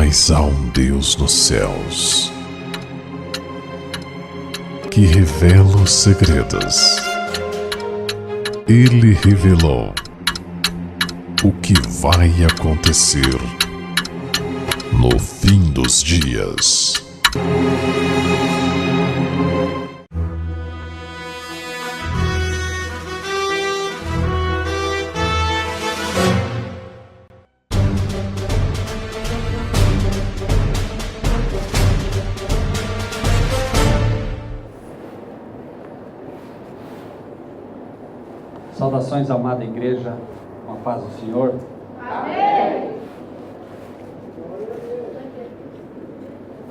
Mas há um Deus nos céus que revela os segredos. Ele revelou o que vai acontecer no fim dos dias. Saudações, amada igreja, com a paz do Senhor. Amém.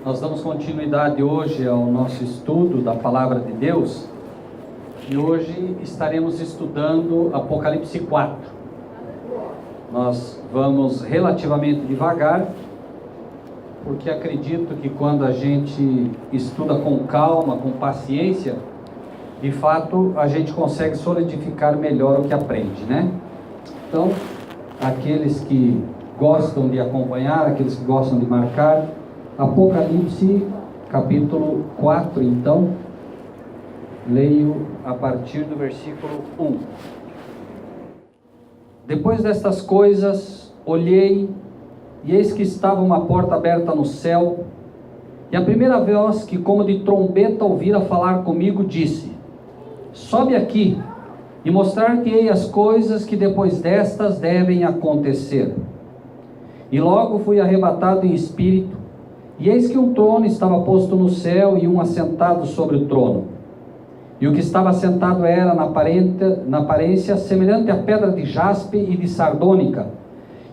Nós damos continuidade hoje ao nosso estudo da Palavra de Deus e hoje estaremos estudando Apocalipse 4. Nós vamos relativamente devagar, porque acredito que quando a gente estuda com calma, com paciência, de fato, a gente consegue solidificar melhor o que aprende, né? Então, aqueles que gostam de acompanhar, aqueles que gostam de marcar, Apocalipse capítulo 4, então, leio a partir do versículo 1. Depois destas coisas, olhei, e eis que estava uma porta aberta no céu, e a primeira voz que como de trombeta ouvira falar comigo, disse: sobe aqui, e mostrar-te-ei as coisas que depois destas devem acontecer. E logo fui arrebatado em espírito, e eis que um trono estava posto no céu, e um assentado sobre o trono. E o que estava assentado era, na aparência, semelhante à pedra de jaspe e de sardônica.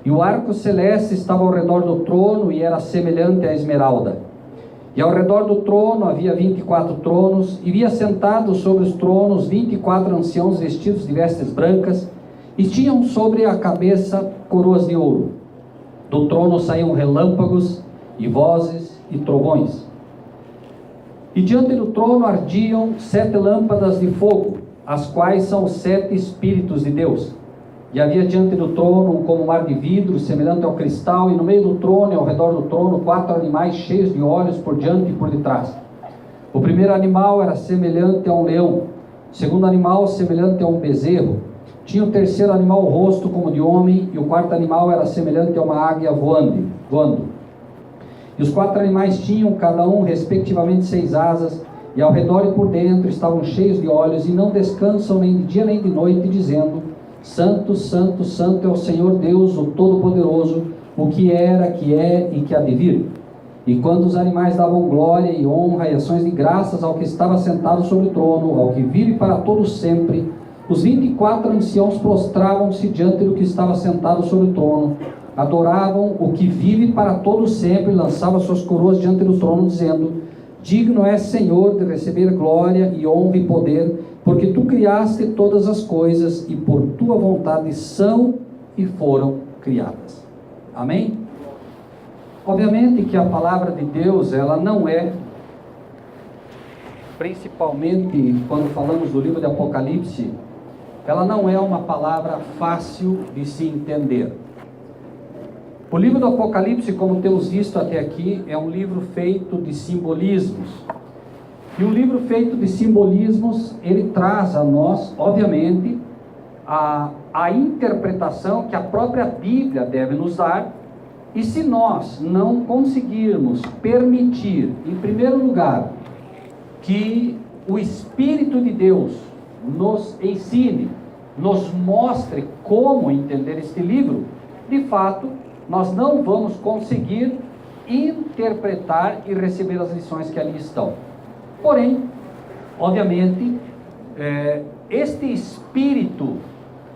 E o arco celeste estava ao redor do trono, e era semelhante à esmeralda. E ao redor do trono havia 24 tronos, e via sentados sobre os tronos 24 anciãos vestidos de vestes brancas, e tinham sobre a cabeça coroas de ouro. Do trono saíam relâmpagos, e vozes, e trovões. E diante do trono ardiam 7 lâmpadas de fogo, as quais são os 7 Espíritos de Deus. E havia diante do trono como um mar de vidro, semelhante ao cristal, e no meio do trono e ao redor do trono 4 animais cheios de olhos por diante e por detrás. O primeiro animal era semelhante a um leão, o segundo animal semelhante a um bezerro. Tinha o terceiro animal o rosto como de homem, e o quarto animal era semelhante a uma águia voando. E os 4 animais tinham cada um respectivamente 6 asas, e ao redor e por dentro estavam cheios de olhos, e não descansam nem de dia nem de noite, dizendo: Santo, Santo, Santo é o Senhor Deus, o Todo-Poderoso, o que era, que é e que há de vir. E quando os animais davam glória e honra e ações de graças ao que estava sentado sobre o trono, ao que vive para todos sempre, os 24 anciãos prostravam-se diante do que estava sentado sobre o trono, adoravam o que vive para todos sempre, e lançavam suas coroas diante do trono, dizendo: digno és, Senhor, de receber glória e honra e poder, porque tu criaste todas as coisas, e por tua vontade são e foram criadas. Amém? Obviamente que a palavra de Deus, ela não é, principalmente quando falamos do livro de Apocalipse, ela não é uma palavra fácil de se entender. O livro do Apocalipse, como temos visto até aqui, é um livro feito de simbolismos. E um livro feito de simbolismos, ele traz a nós, obviamente, a interpretação que a própria Bíblia deve nos dar. E se nós não conseguirmos permitir, em primeiro lugar, que o Espírito de Deus nos ensine, nos mostre como entender este livro, de fato, nós não vamos conseguir interpretar e receber as lições que ali estão. Porém, obviamente, este Espírito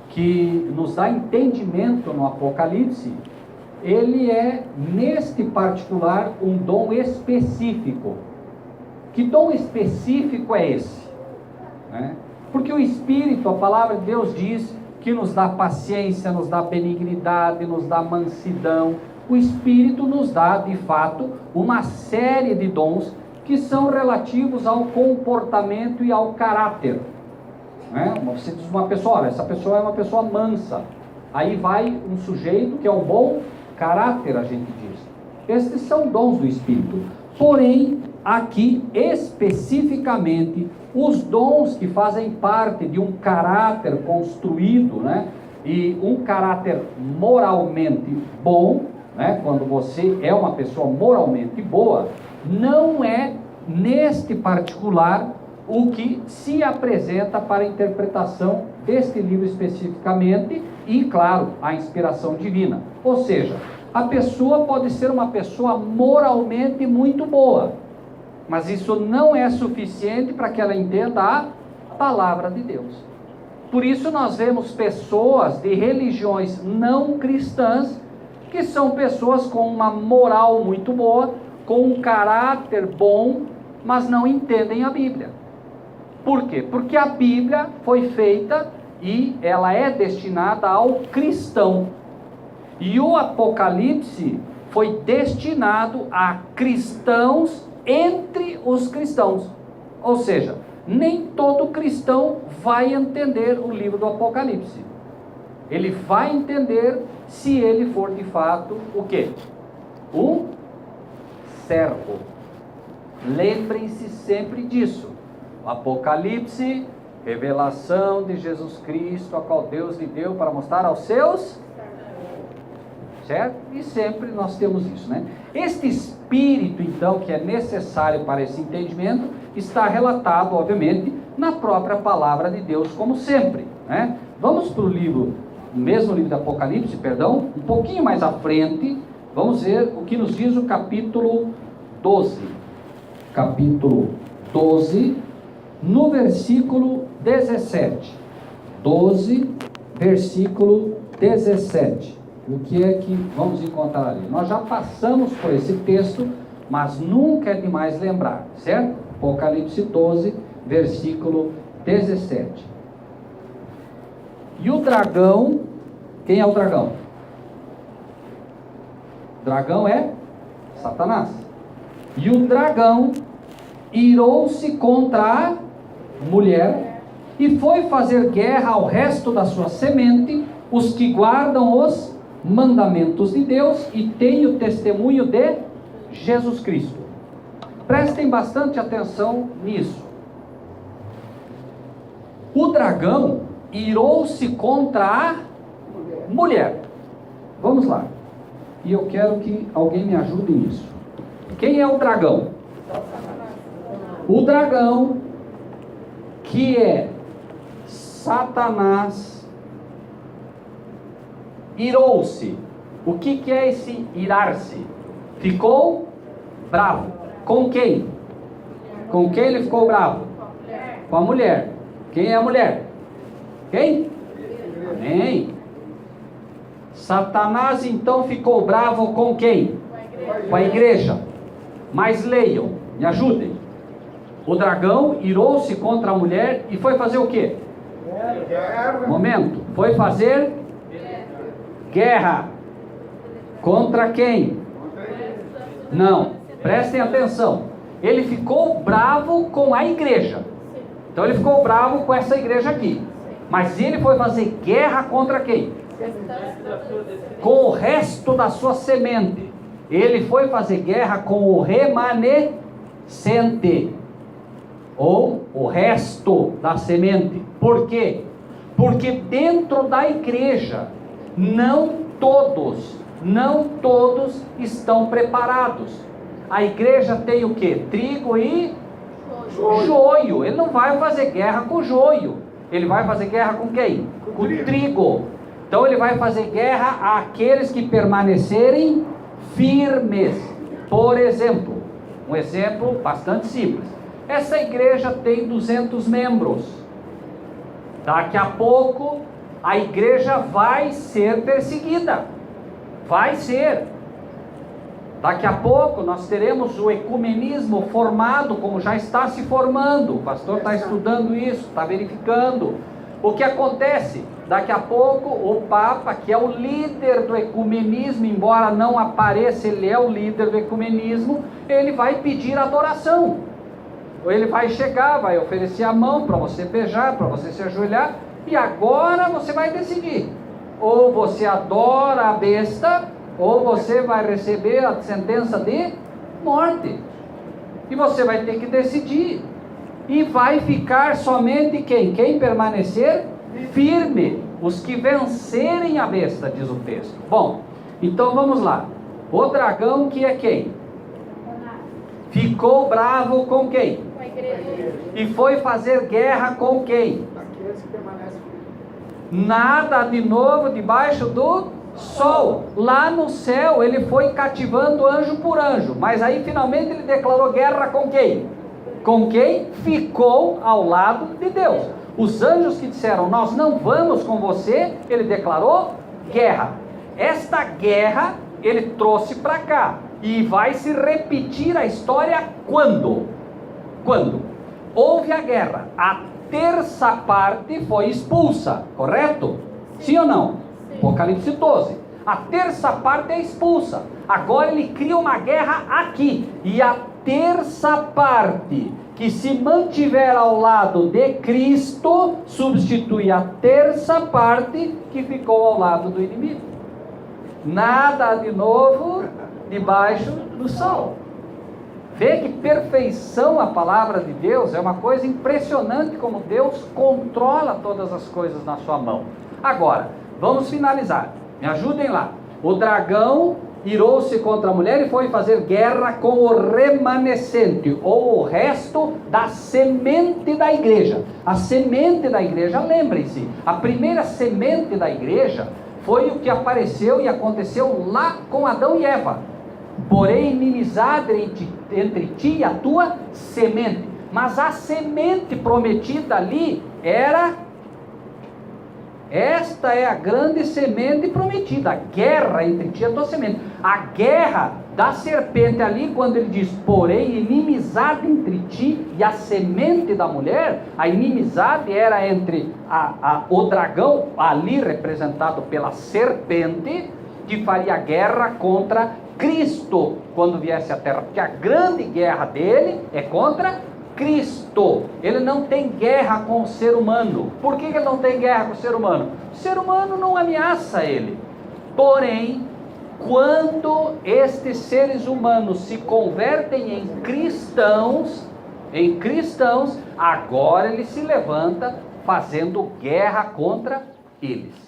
que nos dá entendimento no Apocalipse, ele é, neste particular, um dom específico. Que dom específico é esse? Porque o Espírito, a palavra de Deus diz que nos dá paciência, nos dá benignidade, nos dá mansidão. O Espírito nos dá, de fato, uma série de dons que são relativos ao comportamento e ao caráter. Você diz uma pessoa, olha, essa pessoa é uma pessoa mansa. Aí vai um sujeito que é um bom caráter, a gente diz. Estes são dons do Espírito. Porém, aqui especificamente, os dons que fazem parte de um caráter construído, né? E um caráter moralmente bom, né? Quando você é uma pessoa moralmente boa, não é neste particular o que se apresenta para a interpretação deste livro especificamente e, claro, a inspiração divina. Ou seja, a pessoa pode ser uma pessoa moralmente muito boa, mas isso não é suficiente para que ela entenda a palavra de Deus. Por isso nós vemos pessoas de religiões não cristãs que são pessoas com uma moral muito boa, com um caráter bom, mas não entendem a Bíblia. Por quê? Porque a Bíblia foi feita e ela é destinada ao cristão. E o Apocalipse foi destinado a cristãos entre os cristãos. Ou seja, nem todo cristão vai entender o livro do Apocalipse. Ele vai entender se ele for de fato o quê? Um servo. Lembrem-se sempre disso. O Apocalipse, revelação de Jesus Cristo, a qual Deus lhe deu para mostrar aos seus, certo? E sempre nós temos isso, né? Este espírito, então, que é necessário para esse entendimento, está relatado, obviamente, na própria palavra de Deus, como sempre, né? Vamos para o livro, no mesmo livro do Apocalipse, perdão, um pouquinho mais à frente, vamos ver o que nos diz o capítulo 12. Capítulo 12, no versículo 17. 12, versículo 17. O que é que vamos encontrar ali? Nós já passamos por esse texto, mas nunca é demais lembrar, certo? Apocalipse 12, versículo 17. E o dragão, quem é o dragão? O dragão é Satanás. E o dragão irou-se contra a mulher e foi fazer guerra ao resto da sua semente, os que guardam os mandamentos de Deus e têm o testemunho de Jesus Cristo. Prestem bastante atenção nisso. O dragão irou-se contra a mulher. Vamos lá. E eu quero que alguém me ajude nisso. Quem é o dragão? O dragão, que é Satanás, irou-se. O que é esse irar-se? Ficou bravo. Com quem? Com quem ele ficou bravo? Com a mulher. Quem é a mulher? Quem? Amém. Satanás então ficou bravo com quem? Com a igreja. Mas leiam, me ajudem. O dragão irou-se contra a mulher e foi fazer o quê? Momento. Foi fazer guerra. Contra quem? Não, prestem atenção. Ele ficou bravo com a igreja. Então ele ficou bravo com essa igreja aqui. Mas ele foi fazer guerra contra quem? Com o resto da sua semente. Ele foi fazer guerra com o remanescente, ou o resto da semente. Por quê? Porque dentro da igreja não todos estão preparados. A igreja tem o quê? Trigo e joio. Ele não vai fazer guerra com joio. Ele vai fazer guerra com quem? Com o trigo. Então ele vai fazer guerra àqueles que permanecerem firmes. Por exemplo, um exemplo bastante simples. Essa igreja tem 200 membros. Daqui a pouco a igreja vai ser perseguida. Vai ser. Daqui a pouco nós teremos o ecumenismo formado, como já está se formando. O pastor está estudando isso, está verificando. O que acontece? Daqui a pouco o Papa, que é o líder do ecumenismo, embora não apareça, ele é o líder do ecumenismo, ele vai pedir adoração. Ou ele vai chegar, vai oferecer a mão para você beijar, para você se ajoelhar, e agora você vai decidir. Ou você adora a besta, ou você vai receber a sentença de morte. E você vai ter que decidir. E vai ficar somente quem? Quem permanecer firme. Os que vencerem a besta, diz o texto. Bom, então vamos lá. O dragão, que é quem? Ficou bravo com quem? Com a igreja. E foi fazer guerra com quem? Aqueles que permanecem. Nada de novo debaixo do sol. Lá no céu ele foi cativando anjo por anjo. Mas aí finalmente ele declarou guerra com quem? Com quem ficou ao lado de Deus. Os anjos que disseram, nós não vamos com você, ele declarou guerra. Esta guerra ele trouxe para cá. E vai se repetir a história quando? Quando? Houve a guerra. A terça parte foi expulsa, correto? Sim ou não? Sim. Apocalipse 12. A terça parte é expulsa. Agora ele cria uma guerra aqui. E a terça parte que se mantiver ao lado de Cristo substitui a terça parte que ficou ao lado do inimigo. Nada de novo debaixo do sol. Vê que perfeição a palavra de Deus, é uma coisa impressionante como Deus controla todas as coisas na sua mão. Agora, vamos finalizar, me ajudem lá. O dragão irou-se contra a mulher e foi fazer guerra com o remanescente, ou o resto da semente da igreja. A semente da igreja, lembrem-se, a primeira semente da igreja foi o que apareceu e aconteceu lá com Adão e Eva. Porém, inimizade entre ti e a tua semente. Mas a semente prometida ali era: esta é a grande semente prometida, a guerra entre ti e a tua semente. A guerra da serpente ali, quando ele diz, porém, inimizade entre ti e a semente da mulher, a inimizade era entre o dragão, ali representado pela serpente, que faria guerra contra Cristo quando viesse à terra, porque a grande guerra dele é contra Cristo. Ele não tem guerra com o ser humano. Por que ele não tem guerra com o ser humano? O ser humano não ameaça ele. Porém, quando estes seres humanos se convertem em cristãos, agora ele se levanta fazendo guerra contra eles.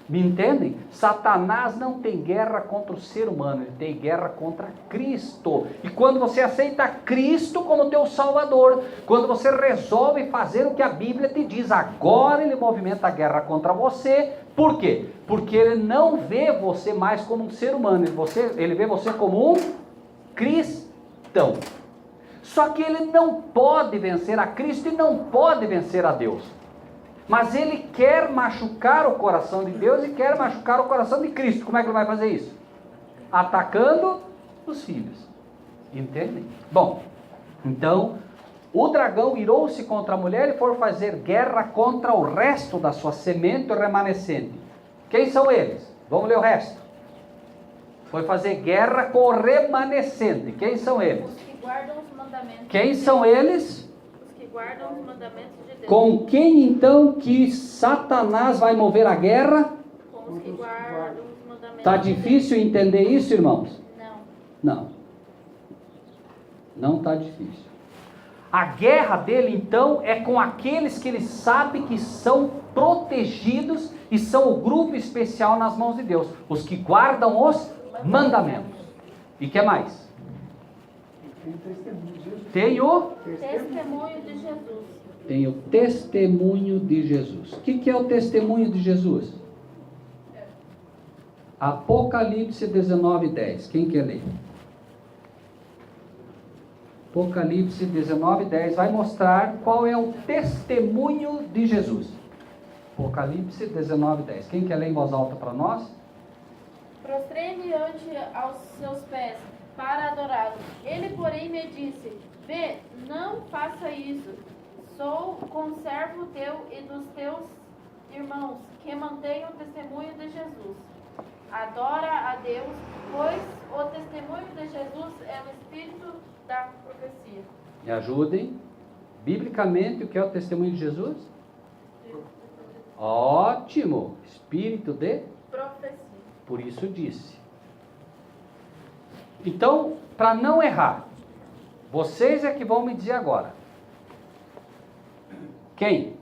Me entendem? Satanás não tem guerra contra o ser humano, ele tem guerra contra Cristo. E quando você aceita Cristo como teu Salvador, quando você resolve fazer o que a Bíblia te diz, agora ele movimenta a guerra contra você. Por quê? Porque ele não vê você mais como um ser humano, ele vê você como um cristão. Só que ele não pode vencer a Cristo e não pode vencer a Deus. Mas ele quer machucar o coração de Deus e quer machucar o coração de Cristo. Como é que ele vai fazer isso? Atacando os filhos. Entendem? Bom, então, o dragão irou-se contra a mulher e foi fazer guerra contra o resto da sua semente remanescente. Quem são eles? Vamos ler o resto. Foi fazer guerra com o remanescente. Quem são eles? Os que guardam os mandamentos. Quem são eles? Os que guardam os mandamentos de Deus. Com quem então que Satanás vai mover a guerra? Com os que guardam os mandamentos. Está de Deus. difícil entender isso, irmãos? Não. Não está difícil. A guerra dele então é com aqueles que ele sabe que são protegidos e são o grupo especial nas mãos de Deus, os que guardam os mandamentos. E que mais? Tem o Testemunho de Jesus. Tem o testemunho de Jesus. O que é o testemunho de Jesus? Apocalipse 19:10. Quem quer ler? Apocalipse 19:10 vai mostrar qual é o testemunho de Jesus. Apocalipse 19:10. Quem quer ler em voz alta para nós? Prostrei-me ante aos seus pés para adorá-lo. Ele, porém, me disse: vê, não faça isso. Sou conservo teu e dos teus irmãos, que mantêm o testemunho de Jesus. Adora a Deus, pois o testemunho de Jesus é o espírito da profecia. Me ajudem. Biblicamente, o que é o testemunho de Jesus? Ótimo! Espírito de? Profecia. Por isso disse. Então, para não errar, vocês é que vão me dizer agora. Quem?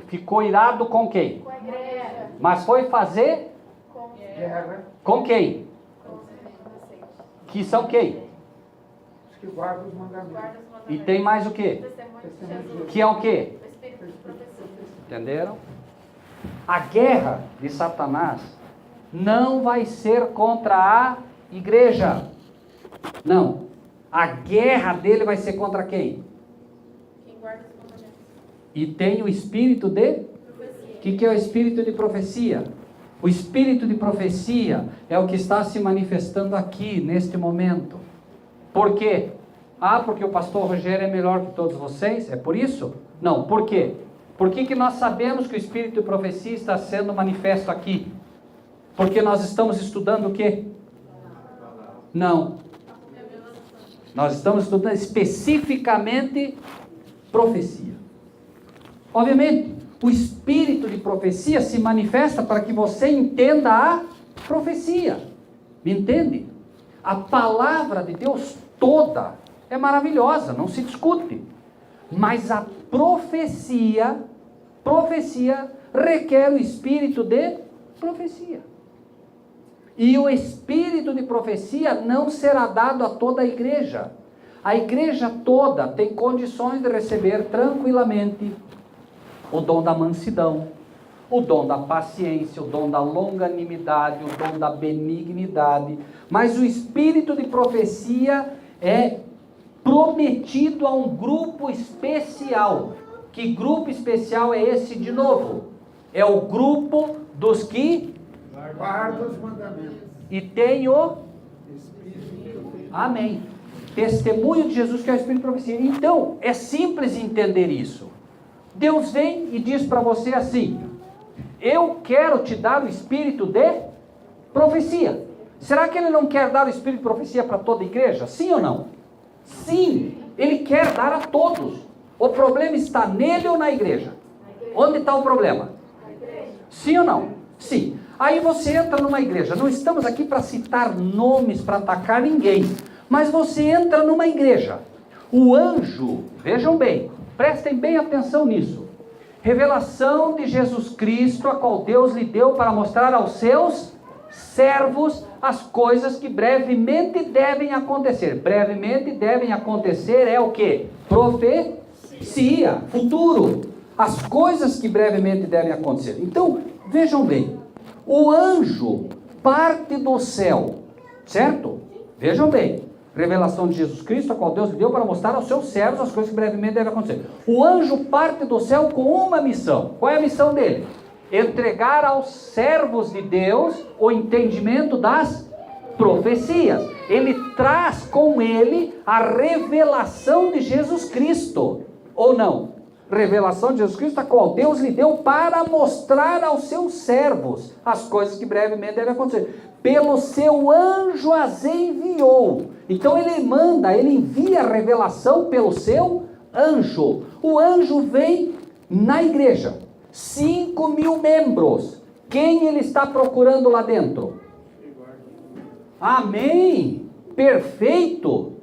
Ficou irado com quem? Com a igreja. Mas foi fazer Com Guerra, com quem? inocente. Que são quem? os que guardam os mandamentos. Guarda os E mandamentos. tem mais o quê? Testemunho de Jesus. Que é o quê? O Espírito de profecia. Entenderam? A guerra de Satanás não vai ser contra a igreja. Não. A guerra dele vai ser contra quem? Quem guarda os mandamentos. E tem o espírito de... Profecia. O que é o espírito de profecia? O espírito de profecia é o que está se manifestando aqui, neste momento. Por quê? Ah, porque o pastor Rogério é melhor que todos vocês? É por isso? Não, por quê? Por que nós sabemos que o espírito de profecia está sendo manifesto aqui? Porque nós estamos estudando o quê? Não. Nós estamos estudando especificamente profecia. Obviamente, o espírito de profecia se manifesta para que você entenda a profecia. Me entende? A palavra de Deus toda é maravilhosa, não se discute. Mas a profecia requer o espírito de profecia. E o espírito de profecia não será dado a toda a igreja. A igreja toda tem condições de receber tranquilamente o dom da mansidão, o dom da paciência, o dom da longanimidade, o dom da benignidade. Mas o espírito de profecia é prometido a um grupo especial. Que grupo especial é esse de novo? É o grupo dos que Guardam os mandamentos. e tem o Espírito. amém. Testemunho de Jesus, que é o espírito de profecia. Então, é simples entender isso. Deus vem e diz para você assim: eu quero te dar o espírito de profecia. Será que ele não quer dar o espírito de profecia para toda a igreja? Sim ou não? Sim, ele quer dar a todos. O problema está nele ou na igreja? Onde está o problema? Sim ou não? Sim. Aí você entra numa igreja. Não estamos aqui para citar nomes, para atacar ninguém. Mas você entra numa igreja. O anjo, vejam bem, prestem bem atenção nisso. Revelação de Jesus Cristo, a qual Deus lhe deu para mostrar aos seus servos as coisas que brevemente devem acontecer. Brevemente devem acontecer é o que? Profecia, futuro. As coisas que brevemente devem acontecer. Então, vejam bem. O anjo parte do céu, certo? Vejam bem. Revelação de Jesus Cristo, a qual Deus lhe deu para mostrar aos seus servos as coisas que brevemente devem acontecer. O anjo parte do céu com uma missão. Qual é a missão dele? Entregar aos servos de Deus o entendimento das profecias. Ele traz com ele a revelação de Jesus Cristo, ou não? Revelação de Jesus Cristo, a qual Deus lhe deu para mostrar aos seus servos as coisas que brevemente devem acontecer. Pelo seu anjo as enviou. Então ele manda, ele envia a revelação pelo seu anjo. O anjo vem na igreja. 5.000 membros. Quem ele está procurando lá dentro? Amém. Perfeito.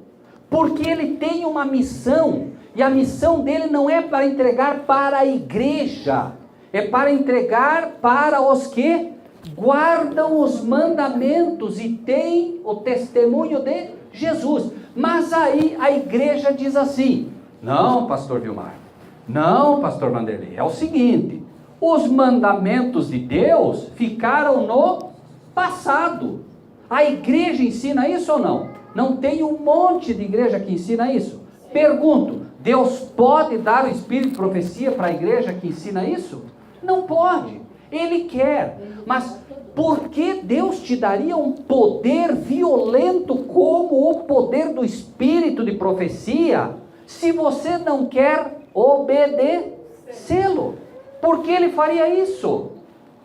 Porque ele tem uma missão. E a missão dele não é para entregar para a igreja. É para entregar para os que guardam os mandamentos e têm o testemunho de Jesus. Mas aí a igreja diz assim: não, pastor Vilmar, não, pastor Vanderlei, é o seguinte, os mandamentos de Deus ficaram no passado. A igreja ensina isso ou não? Não tem um monte de igreja que ensina isso? Pergunto, Deus pode dar o espírito de profecia para a igreja que ensina isso? Não pode. Ele quer. Mas por que Deus te daria um poder violento como o poder do espírito de profecia, se você não quer obedecê-lo? Por que ele faria isso?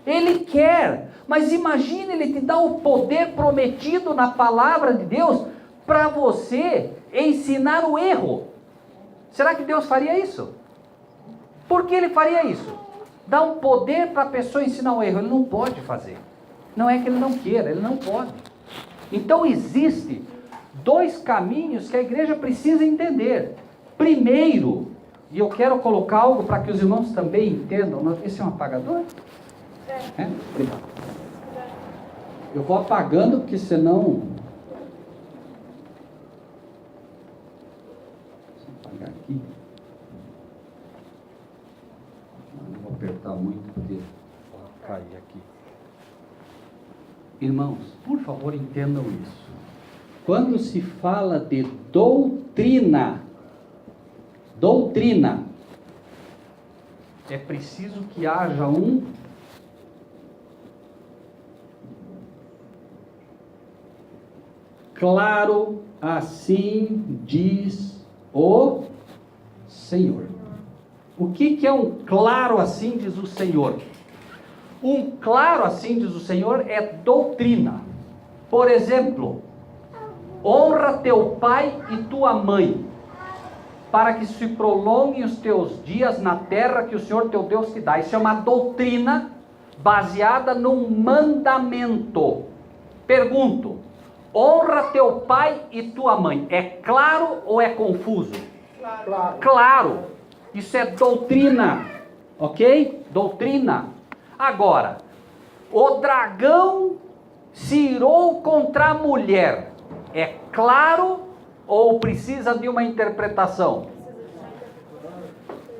Ele quer. Mas imagine, ele te dá o poder prometido na palavra de Deus para você ensinar o erro. Será que Deus faria isso? Por que ele faria isso? Dá um poder para a pessoa ensinar o erro. Ele não pode fazer. Não é que ele não queira, ele não pode. Então existe dois caminhos que a igreja precisa entender. Primeiro, e eu quero colocar algo para que os irmãos também entendam. Esse é um apagador? É? Obrigado. Eu vou apagando, porque senão... Deixa eu apagar aqui. Não vou apertar muito, porque pode cair aqui. Irmãos, por favor, entendam isso. Quando se fala de doutrina, é preciso que haja um claro, assim diz o Senhor. O que é um claro, assim diz o Senhor? Um claro, assim diz o Senhor, é doutrina. Por exemplo, honra teu pai e tua mãe, para que se prolonguem os teus dias na terra que o Senhor teu Deus te dá. Isso é uma doutrina baseada num mandamento. Pergunto, honra teu pai e tua mãe, é claro ou é confuso? Claro. Claro, isso é doutrina, ok? Doutrina. Agora, o dragão se irou contra a mulher, é claro ou precisa de uma interpretação?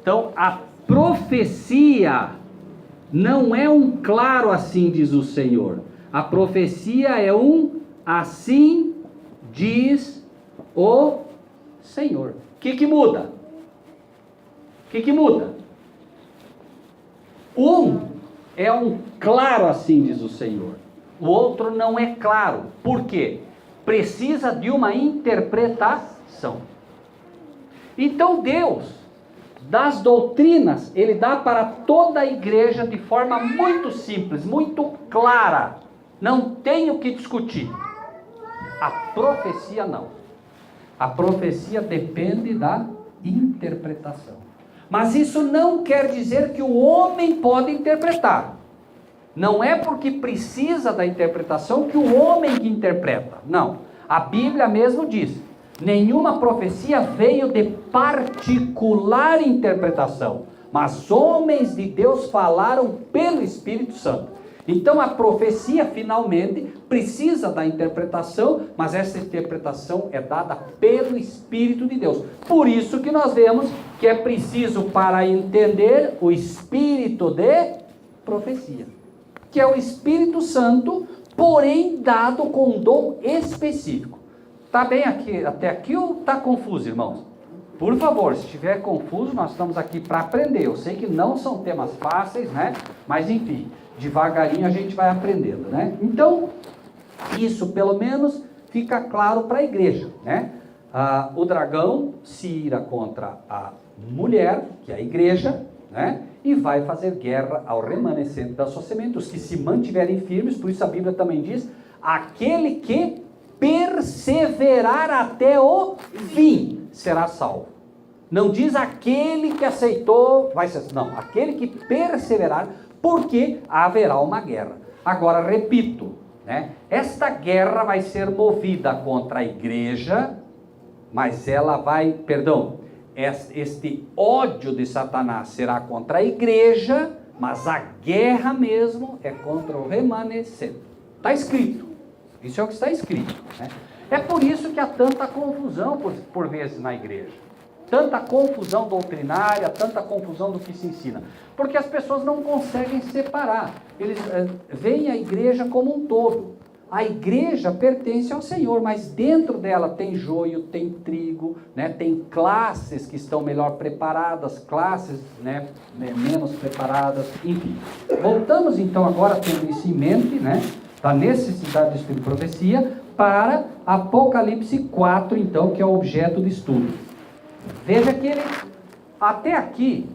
Então, a profecia não é um claro, assim diz o Senhor. A profecia é um assim diz o Senhor. O que muda? O que muda? Um é um claro, assim diz o Senhor. O outro não é claro. Por quê? Precisa de uma interpretação. Então Deus, das doutrinas, Ele dá para toda a igreja de forma muito simples, muito clara. Não tem o que discutir. A profecia não. A profecia depende da interpretação. Mas isso não quer dizer que o homem pode interpretar. Não é porque precisa da interpretação que o homem que interpreta. Não. A Bíblia mesmo diz: nenhuma profecia veio de particular interpretação, mas homens de Deus falaram pelo Espírito Santo. Então a profecia finalmente precisa da interpretação, mas essa interpretação é dada pelo Espírito de Deus. Por isso que nós vemos que é preciso, para entender, o Espírito de profecia, que é o Espírito Santo, porém dado com um dom específico. Está bem aqui, até aqui, ou está confuso, irmãos? Por favor, se estiver confuso, nós estamos aqui para aprender. Eu sei que não são temas fáceis, né? Mas enfim, devagarinho a gente vai aprendendo, né? Então, isso pelo menos fica claro para a igreja, né? O dragão se ira contra a mulher, que é a igreja, né? E vai fazer guerra ao remanescente da sua semente, os que se mantiverem firmes. Por isso a Bíblia também diz: aquele que perseverar até o fim será salvo. Não diz aquele que aceitou, vai ser, não, aquele que perseverar, porque haverá uma guerra. Agora, repito, né? Esta guerra vai ser movida contra a igreja, mas ela vai, este ódio de Satanás será contra a igreja, mas a guerra mesmo é contra o remanescente. Está escrito, isso é o que está escrito, né? É por isso que há tanta confusão por vezes na igreja, tanta confusão doutrinária, tanta confusão do que se ensina, porque as pessoas não conseguem separar, eles veem a igreja como um todo. A igreja pertence ao Senhor, mas dentro dela tem joio, tem trigo, né? Tem classes que estão melhor preparadas, classes, né, menos preparadas, enfim. Voltamos então agora, tendo isso em mente, né, da necessidade do estudo de profecia, para Apocalipse 4, então, que é o objeto de estudo. Veja que ele, até aqui,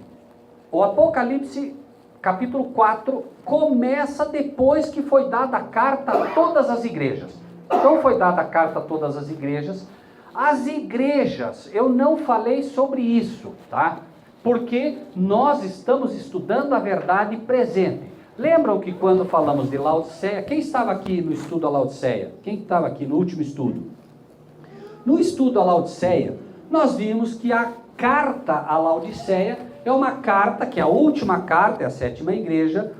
o Apocalipse capítulo 4 começa depois que foi dada a carta a todas as igrejas. Então foi dada a carta a todas as igrejas. As igrejas, eu não falei sobre isso, tá? Porque nós estamos estudando a verdade presente. Lembram que quando falamos de Laodiceia, quem estava aqui no estudo a Laodiceia? Quem estava aqui no último estudo? No estudo a Laodiceia, nós vimos que a carta a Laodiceia é uma carta, que é a última carta, é a sétima igreja,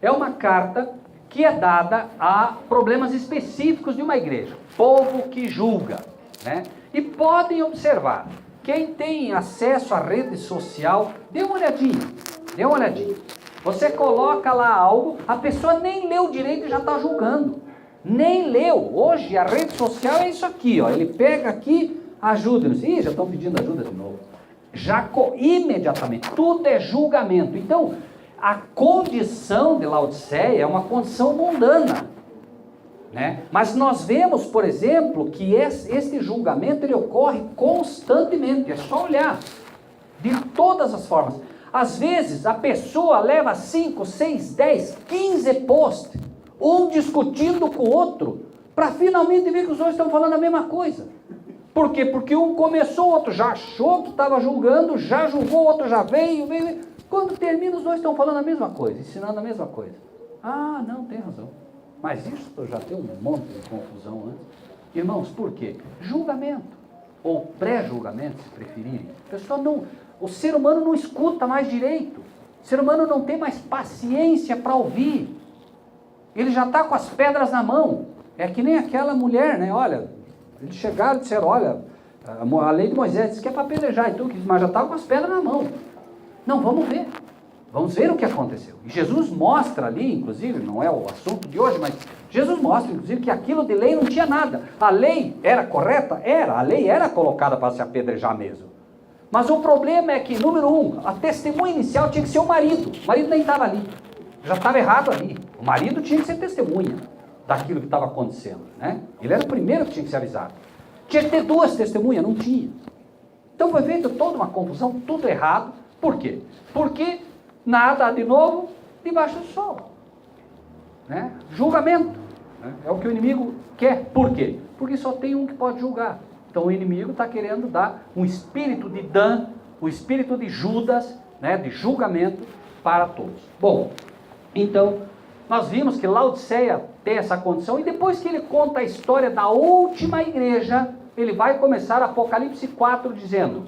é uma carta que é dada a problemas específicos de uma igreja, povo que julga, né? E podem observar, quem tem acesso à rede social, dê uma olhadinha. Você coloca lá algo, a pessoa nem leu direito e já está julgando. Nem leu. Hoje a rede social é isso aqui, ó. Ele pega aqui, ajuda-nos. Ih, já estão pedindo ajuda de novo. Imediatamente. Tudo é julgamento. Então, a condição de Laodiceia é uma condição mundana, né? Mas nós vemos, por exemplo, que esse julgamento ele ocorre constantemente. É só olhar. De todas as formas. Às vezes a pessoa leva 5, 6, 10, 15 posts, um discutindo com o outro, para finalmente ver que os dois estão falando a mesma coisa. Por quê? Porque um começou, o outro já achou que estava julgando, já julgou, o outro já veio. Quando termina, os dois estão falando a mesma coisa, ensinando a mesma coisa. Ah, não, tem razão. Mas isso já tem um monte de confusão antes. Irmãos, por quê? Julgamento, ou pré-julgamento, se preferirem. A pessoa não... O ser humano não escuta mais direito. O ser humano não tem mais paciência para ouvir. Ele já está com as pedras na mão. É que nem aquela mulher, né? Olha, eles chegaram e disseram, olha, a lei de Moisés diz que é para apedrejar, então, mas já está com as pedras na mão. Não, vamos ver. Vamos ver o que aconteceu. E Jesus mostra ali, inclusive, não é o assunto de hoje, mas Jesus mostra, inclusive, que aquilo de lei não tinha nada. A lei era correta? Era. A lei era colocada para se apedrejar mesmo. Mas o problema é que, número 1, a testemunha inicial tinha que ser o marido. O marido nem estava ali. Já estava errado ali. O marido tinha que ser testemunha daquilo que estava acontecendo, né? Ele era o primeiro que tinha que ser avisado. Tinha que ter 2 testemunhas, não tinha. Então foi feita toda uma confusão, tudo errado. Por quê? Porque nada de novo debaixo do sol, né? Julgamento, né? É o que o inimigo quer. Por quê? Porque só tem um que pode julgar. Então o inimigo está querendo dar um espírito de Dan, um espírito de Judas, né, de julgamento para todos. Bom, então nós vimos que Laodiceia tem essa condição, e depois que ele conta a história da última igreja, ele vai começar Apocalipse 4 dizendo: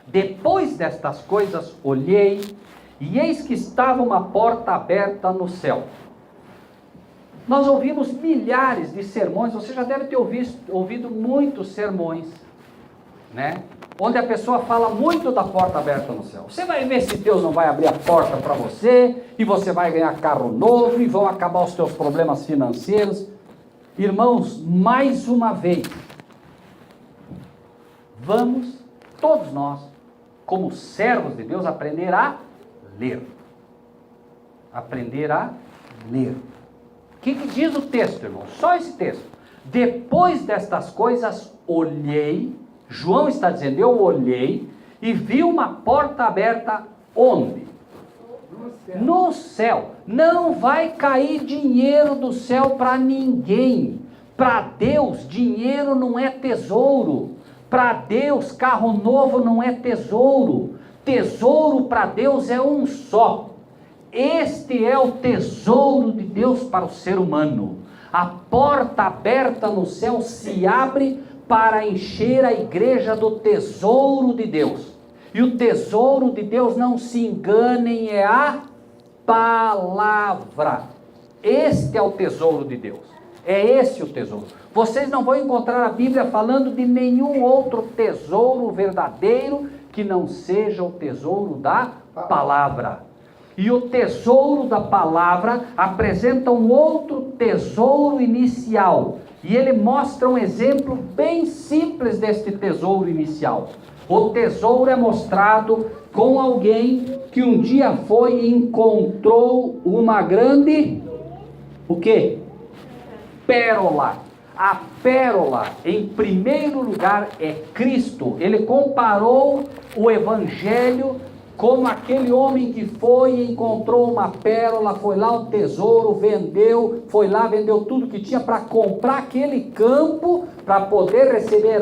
depois destas coisas olhei, e eis que estava uma porta aberta no céu. Nós ouvimos milhares de sermões, você já deve ter ouvido muitos sermões, né? Onde a pessoa fala muito da porta aberta no céu. Você vai ver se Deus não vai abrir a porta para você, e você vai ganhar carro novo, e vão acabar os teus problemas financeiros. Irmãos, mais uma vez, vamos, todos nós, como servos de Deus, aprender a ler. Aprender a ler. O que diz o texto, irmão? Só esse texto. Depois destas coisas, olhei, João está dizendo, eu olhei, e vi uma porta aberta, onde? No céu. Não vai cair dinheiro do céu para ninguém. Para Deus, dinheiro não é tesouro. Para Deus, carro novo não é tesouro. Tesouro para Deus é um só. Este é o tesouro de Deus para o ser humano. A porta aberta no céu se abre para encher a igreja do tesouro de Deus. E o tesouro de Deus, não se enganem, é a palavra. Este é o tesouro de Deus. É esse o tesouro. Vocês não vão encontrar a Bíblia falando de nenhum outro tesouro verdadeiro que não seja o tesouro da palavra. E o tesouro da palavra apresenta um outro tesouro inicial. E ele mostra um exemplo bem simples deste tesouro inicial. O tesouro é mostrado com alguém que um dia foi e encontrou uma grande... O quê? Pérola. A pérola, em primeiro lugar, é Cristo. Ele comparou o Evangelho como aquele homem que foi e encontrou uma pérola, foi lá o tesouro, vendeu, foi lá, vendeu tudo que tinha para comprar aquele campo, para poder receber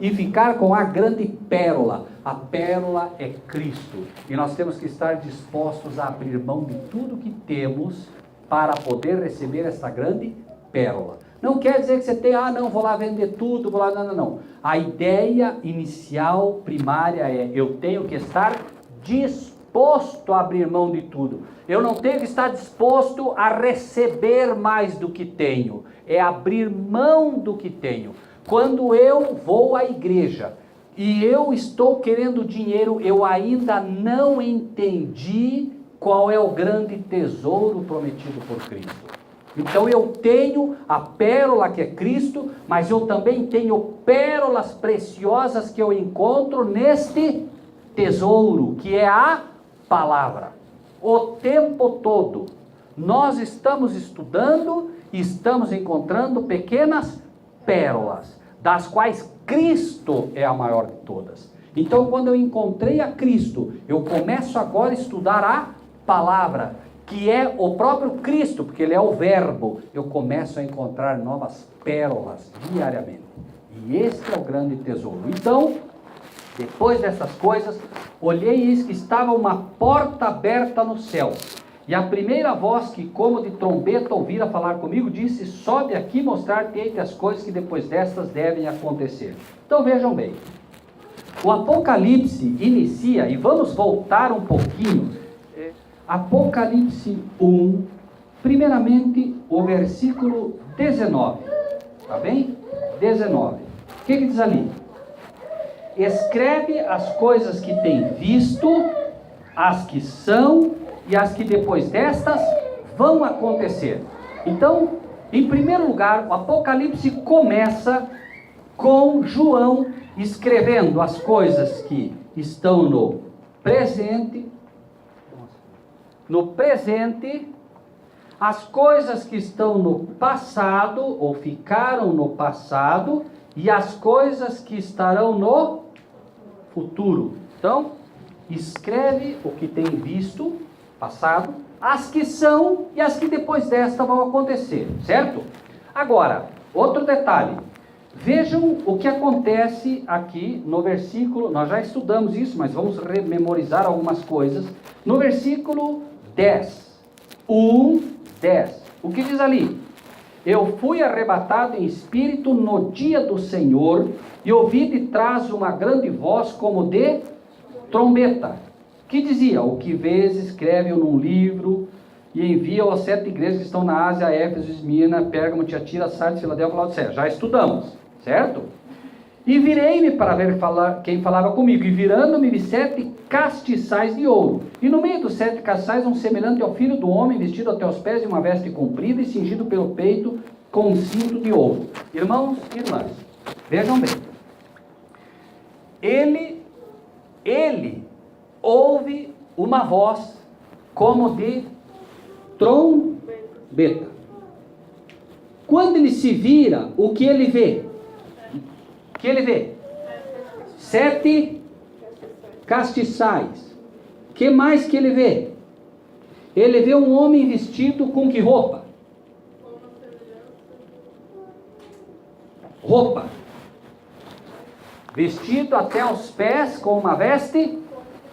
e ficar com a grande pérola. A pérola é Cristo. E nós temos que estar dispostos a abrir mão de tudo que temos para poder receber essa grande pérola. Não quer dizer que você tem, não, vou lá vender tudo, vou lá, não. A ideia inicial, primária é, eu tenho que estar disposto a abrir mão de tudo. Eu não tenho que estar disposto a receber mais do que tenho. É abrir mão do que tenho. Quando eu vou à igreja e eu estou querendo dinheiro, eu ainda não entendi qual é o grande tesouro prometido por Cristo. Então eu tenho a pérola que é Cristo, mas eu também tenho pérolas preciosas que eu encontro neste tesouro, que é a palavra. O tempo todo nós estamos estudando e estamos encontrando pequenas pérolas, das quais Cristo é a maior de todas. Então, quando eu encontrei a Cristo, eu começo agora a estudar a palavra, que é o próprio Cristo, porque ele é o verbo. Eu começo a encontrar novas pérolas diariamente. E esse é o grande tesouro. Então, depois dessas coisas, olhei e eis que estava uma porta aberta no céu. E a primeira voz que, como de trombeta, ouvira falar comigo, disse: sobe aqui mostrar-te entre as coisas que depois destas devem acontecer. Então vejam bem, o Apocalipse inicia, e vamos voltar um pouquinho, Apocalipse 1, primeiramente o versículo 19, tá bem? 19, o que diz ali? Escreve as coisas que tem visto, as que são e as que depois destas vão acontecer. Então, em primeiro lugar, o Apocalipse começa com João escrevendo as coisas que estão no presente, as coisas que estão no passado, ou ficaram no passado, e as coisas que estarão no futuro. Então, escreve o que tem visto, passado, as que são e as que depois desta vão acontecer, certo? Agora, outro detalhe, vejam o que acontece aqui no versículo, nós já estudamos isso, mas vamos rememorizar algumas coisas, no versículo 10, 10, o que diz ali? Eu fui arrebatado em espírito no dia do Senhor, e ouvi de trás uma grande voz como de trombeta, que dizia: o que vês, escreve-o num livro, e envia-o às 7 igrejas que estão na Ásia, Éfeso, Esmirna, Pérgamo, Tiatira, Sardes, Filadélfia, Laodiceia. Já estudamos, certo? E virei-me para ver quem falava comigo, e virando-me vi 7 castiçais de ouro, e no meio dos 7 castiçais um semelhante ao filho do homem, vestido até os pés de uma veste comprida e cingido pelo peito com um cinto de ouro. Irmãos e irmãs, vejam bem, ele ouve uma voz como de trombeta. Quando ele se vira, o que ele vê? O que ele vê? 7 castiçais. O que mais que ele vê? Ele vê um homem vestido com que roupa? Roupa. Vestido até os pés com uma veste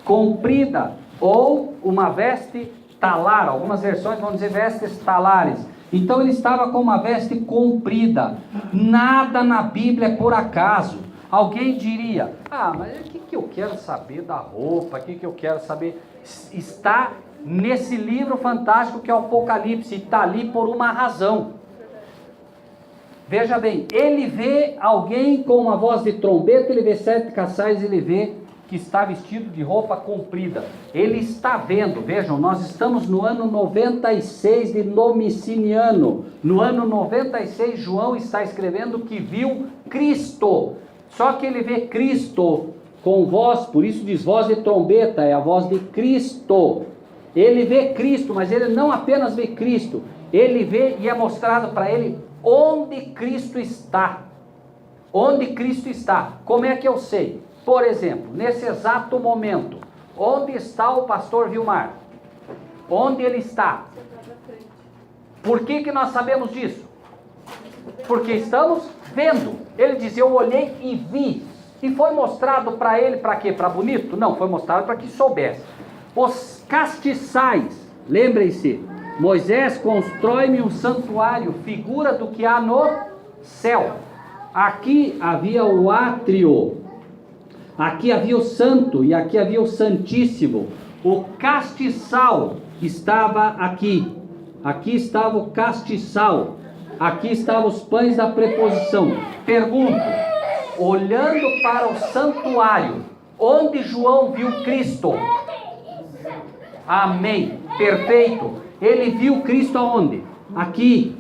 comprida, ou uma veste talar. Algumas versões vão dizer vestes talares. Então ele estava com uma veste comprida. Nada na Bíblia é por acaso. Alguém diria: mas o que eu quero saber da roupa? O que eu quero saber? Está nesse livro fantástico que é o Apocalipse, está ali por uma razão. Veja bem, ele vê alguém com uma voz de trombeta, ele vê 7 castiçais, ele vê que está vestido de roupa comprida. Ele está vendo, vejam, nós estamos no ano 96 de Domiciliano. No ano 96, João está escrevendo que viu Cristo. Só que ele vê Cristo com voz, por isso diz voz de trombeta, é a voz de Cristo. Ele vê Cristo, mas ele não apenas vê Cristo, ele vê e é mostrado para ele onde Cristo está. Onde Cristo está. Como é que eu sei? Por exemplo, nesse exato momento, onde está o pastor Vilmar? Onde ele está? Por que nós sabemos disso? Porque estamos vendo. Ele diz: eu olhei e vi. E foi mostrado para ele para quê? Para bonito? Não, foi mostrado para que soubesse. Os castiçais, lembrem-se, Moisés constrói-me um santuário, figura do que há no céu. Aqui havia o átrio, aqui havia o santo e aqui havia o santíssimo. O castiçal estava aqui. Aqui estava o castiçal. Aqui estavam os pães da preposição. Pergunto, olhando para o santuário, onde João viu Cristo? Amém. Perfeito. Ele viu Cristo aonde? Aqui.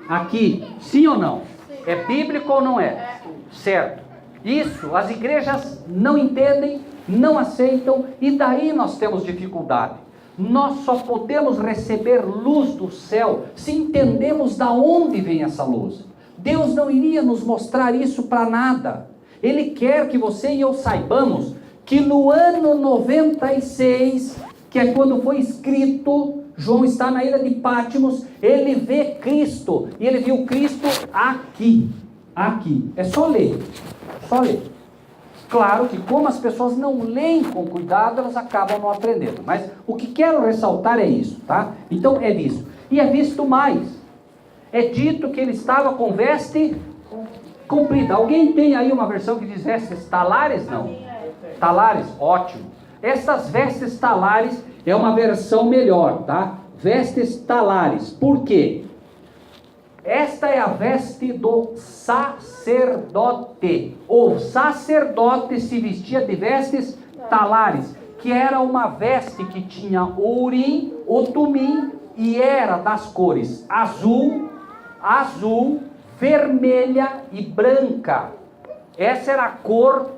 Aqui. Sim ou não? É bíblico ou não é? Certo. Isso as igrejas não entendem, não aceitam, e daí nós temos dificuldade. Nós só podemos receber luz do céu se entendemos da onde vem essa luz. Deus não iria nos mostrar isso para nada. Ele quer que você e eu saibamos que no ano 96, que é quando foi escrito, João está na ilha de Patmos, ele vê Cristo, e ele viu Cristo aqui. Aqui. É só ler. Só ler. Claro que como as pessoas não leem com cuidado, elas acabam não aprendendo. Mas o que quero ressaltar é isso, tá? Então é visto. E é visto mais. É dito que ele estava com veste comprida. Alguém tem aí uma versão que diz vestes talares? Não. Talares? Ótimo. Essas vestes talares é uma versão melhor, tá? Vestes talares. Por quê? Esta é a veste do sacerdote. O sacerdote se vestia de vestes talares, que era uma veste que tinha urim, tumim, e era das cores azul, vermelha e branca. Essa era a cor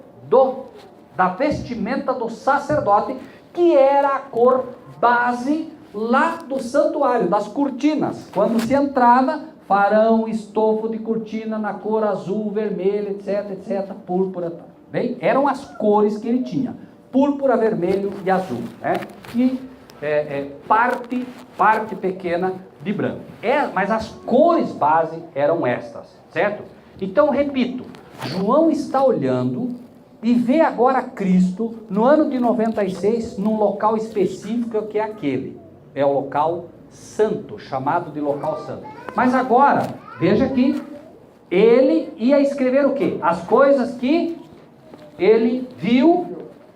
da vestimenta do sacerdote, que era a cor base lá do santuário, das cortinas. Quando se entrava, farão estofo de cortina na cor azul, vermelha, etc, púrpura. Bem, eram as cores que ele tinha: púrpura, vermelho e azul, né? E parte pequena de branco. Mas as cores base eram estas, certo? Então, repito, João está olhando e vê agora Cristo no ano de 96, num local específico que é aquele. É o local santo, chamado de local santo. Mas agora, veja que ele ia escrever o quê? As coisas que ele viu,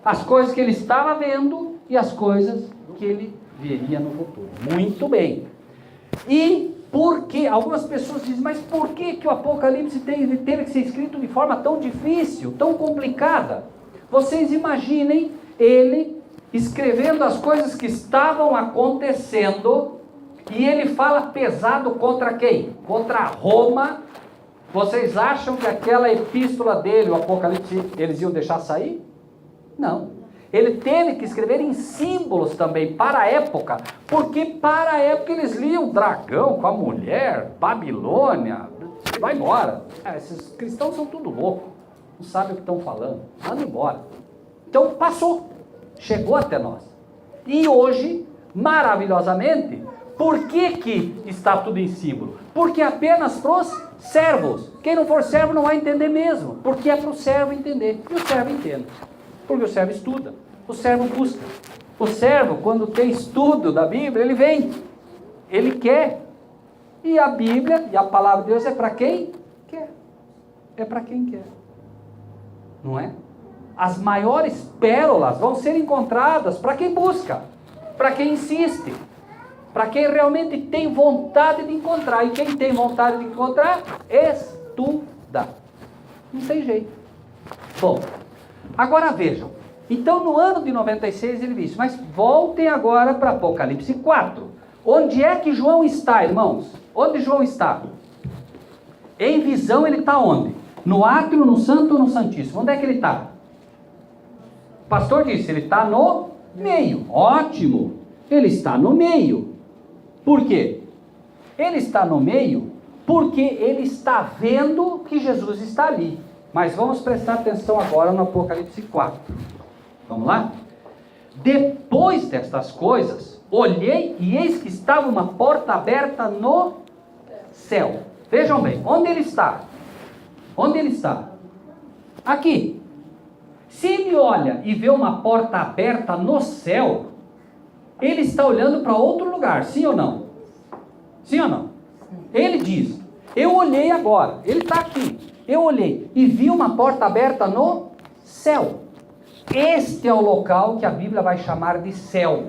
as coisas que ele estava vendo e as coisas que ele veria no futuro. Muito bem. E por que? Algumas pessoas dizem, mas por que o Apocalipse teve que ser escrito de forma tão difícil, tão complicada? Vocês imaginem ele escrevendo as coisas que estavam acontecendo, e ele fala pesado contra quem? Contra Roma. Vocês acham que aquela epístola dele, o Apocalipse, eles iam deixar sair? Não. Ele teve que escrever em símbolos também para a época, porque para a época eles liam o dragão com a mulher, Babilônia, vai embora. Esses cristãos são tudo loucos, não sabem o que estão falando, manda embora. Então passou, chegou até nós. E hoje, maravilhosamente, por que está tudo em símbolo? Porque apenas para os servos. Quem não for servo não vai entender mesmo, porque é para o servo entender. E o servo entende, porque o servo estuda, o servo busca. O servo, quando tem estudo da Bíblia, ele vem, ele quer. E a Bíblia e a palavra de Deus é para quem quer. É para quem quer. Não é? As maiores pérolas vão ser encontradas para quem busca, para quem insiste, para quem realmente tem vontade de encontrar. E quem tem vontade de encontrar, estuda. Não tem jeito. Bom, agora vejam. Então no ano de 96 ele disse, mas voltem agora para Apocalipse 4. Onde é que João está, irmãos? Onde João está? Em visão ele está onde? No átrio, no santo ou no santíssimo? Onde é que ele está? O pastor disse, ele está no meio. Ótimo. Ele está no meio. Por quê? Ele está no meio porque ele está vendo que Jesus está ali. Mas vamos prestar atenção agora no Apocalipse 4. Vamos lá? Depois destas coisas, olhei e eis que estava uma porta aberta no céu. Vejam bem, onde ele está? Onde ele está? Aqui. Se ele olha e vê uma porta aberta no céu, ele está olhando para outro lugar, sim ou não? Sim ou não? Ele diz, eu olhei agora, ele está aqui, eu olhei e vi uma porta aberta no céu. Este é o local que a Bíblia vai chamar de céu.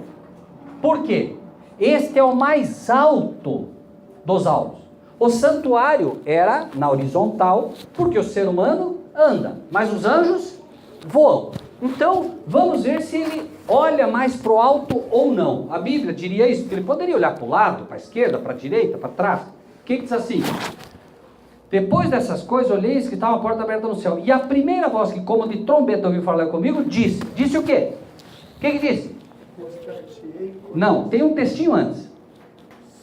Por quê? Este é o mais alto dos altos. O santuário era na horizontal, porque o ser humano anda, mas os anjos voam. Então, vamos ver se ele olha mais para o alto ou não. A Bíblia diria isso, porque ele poderia olhar para o lado, para a esquerda, para a direita, para trás. O que diz assim? Depois dessas coisas, olhei que estava a porta aberta no céu. E a primeira voz que, como de trombeta, ouviu falar comigo, disse o quê? O que disse? Não, tem um textinho antes.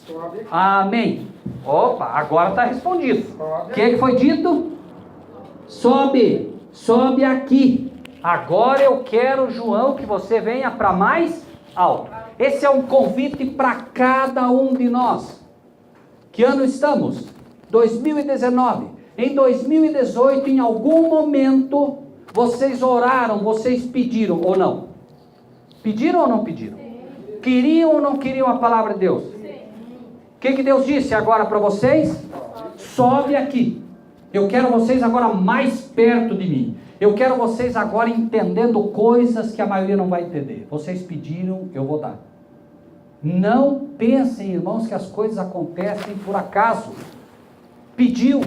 Sobe. Amém. Opa, agora está respondido. O que foi dito? Sobe aqui. Agora eu quero, João, que você venha para mais alto. Esse é um convite para cada um de nós. Que ano estamos? 2019. Em 2018, em algum momento, vocês oraram, vocês pediram ou não? Pediram ou não pediram? Queriam ou não queriam a palavra de Deus? O que Deus disse agora para vocês? Sobe aqui. Eu quero vocês agora mais perto de mim. Eu quero vocês agora entendendo coisas que a maioria não vai entender. Vocês pediram, eu vou dar. Não pensem, irmãos, que as coisas acontecem por acaso. Pediu,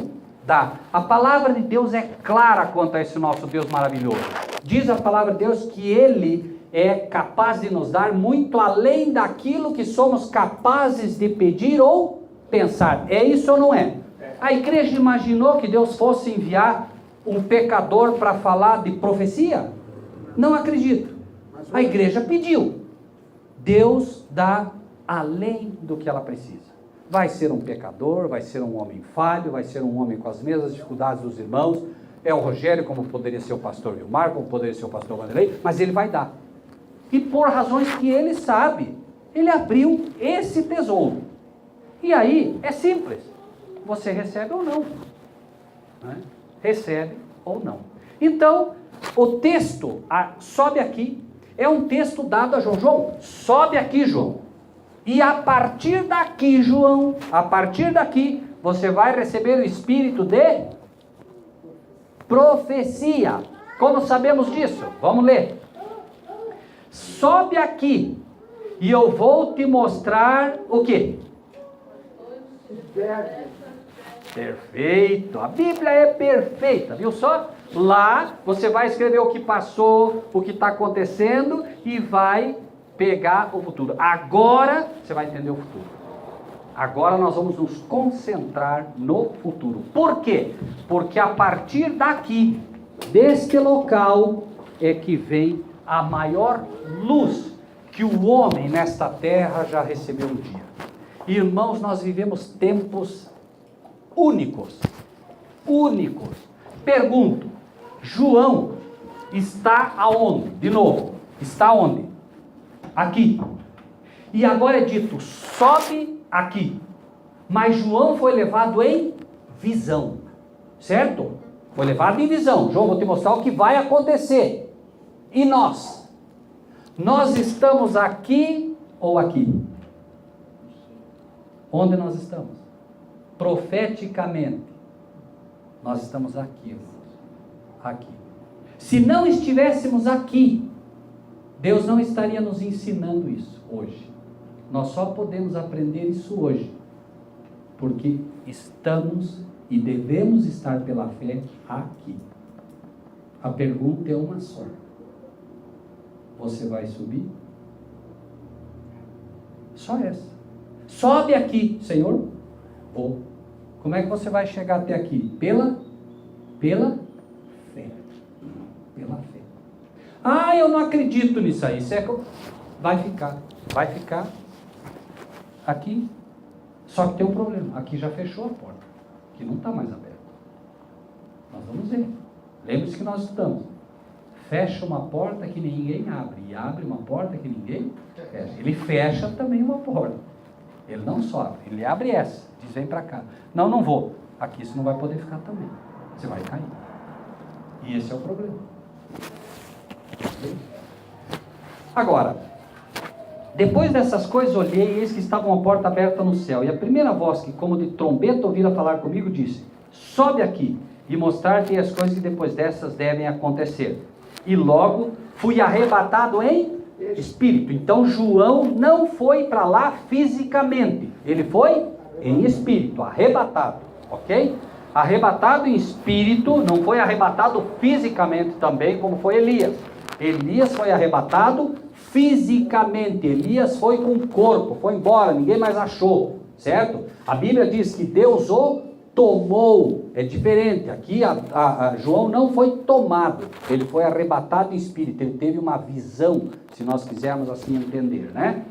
dá. A palavra de Deus é clara quanto a esse nosso Deus maravilhoso. Diz a palavra de Deus que Ele é capaz de nos dar muito além daquilo que somos capazes de pedir ou pensar. É isso ou não é? A igreja imaginou que Deus fosse enviar um pecador para falar de profecia? Não acredito. A igreja pediu. Deus dá além do que ela precisa. Vai ser um pecador, vai ser um homem falho, vai ser um homem com as mesmas dificuldades dos irmãos. É o Rogério, como poderia ser o pastor Vilmar, como poderia ser o pastor Vanderlei, mas ele vai dar. E por razões que ele sabe, ele abriu esse tesouro. E aí, é simples. Você recebe ou não. Né? Recebe ou não. Então, o texto, sobe aqui, é um texto dado a João. João, sobe aqui, João. E a partir daqui, João, a partir daqui, você vai receber o espírito de profecia. Como sabemos disso? Vamos ler. Sobe aqui e eu vou te mostrar o quê? Perfeito. A Bíblia é perfeita, viu só? Lá você vai escrever o que passou, o que está acontecendo e vai pegar o futuro. Agora você vai entender o futuro. Agora nós vamos nos concentrar no futuro. Por quê? Porque a partir daqui, deste local, é que vem a maior luz que o homem nesta terra já recebeu um dia. Irmãos, nós vivemos tempos únicos. Únicos. Pergunto, João está aonde? De novo, está onde? Aqui. E agora é dito, sobe aqui. Mas João foi levado em visão. Certo? Foi levado em visão. João, vou te mostrar o que vai acontecer. E nós? Nós estamos aqui ou aqui? Onde nós estamos? Profeticamente. Nós estamos aqui, irmãos. Aqui. Se não estivéssemos aqui, Deus não estaria nos ensinando isso hoje. Nós só podemos aprender isso hoje, porque estamos e devemos estar pela fé aqui. A pergunta é uma só. Você vai subir? Só essa. Sobe aqui, Senhor. Vou. Como é que você vai chegar até aqui? Pela fé. Pela fé. Ah, eu não acredito nisso aí. Vai ficar aqui. Só que tem um problema. Aqui já fechou a porta. Aqui não está mais aberta. Nós vamos ver. Lembre-se que nós estamos. Fecha uma porta que ninguém abre. E abre uma porta que ninguém fecha. Ele fecha também uma porta. Ele não só abre. Ele abre essa. Diz, vem para cá. Não, não vou. Aqui você não vai poder ficar também. Você vai cair. E esse é o problema. Agora, depois dessas coisas olhei, e eis que estava uma porta aberta no céu, e a primeira voz que como de trombeta ouvira falar comigo, disse: sobe aqui, e mostrar-te as coisas que depois dessas devem acontecer. E logo fui arrebatado em espírito. Então João não foi para lá fisicamente, ele foi em espírito, arrebatado, ok? Arrebatado em espírito, não foi arrebatado fisicamente também, como foi Elias. Elias foi arrebatado fisicamente, Elias foi com o corpo, foi embora, ninguém mais achou, certo? A Bíblia diz que Deus o tomou, é diferente. Aqui João não foi tomado, ele foi arrebatado em espírito, ele teve uma visão, se nós quisermos assim entender, né?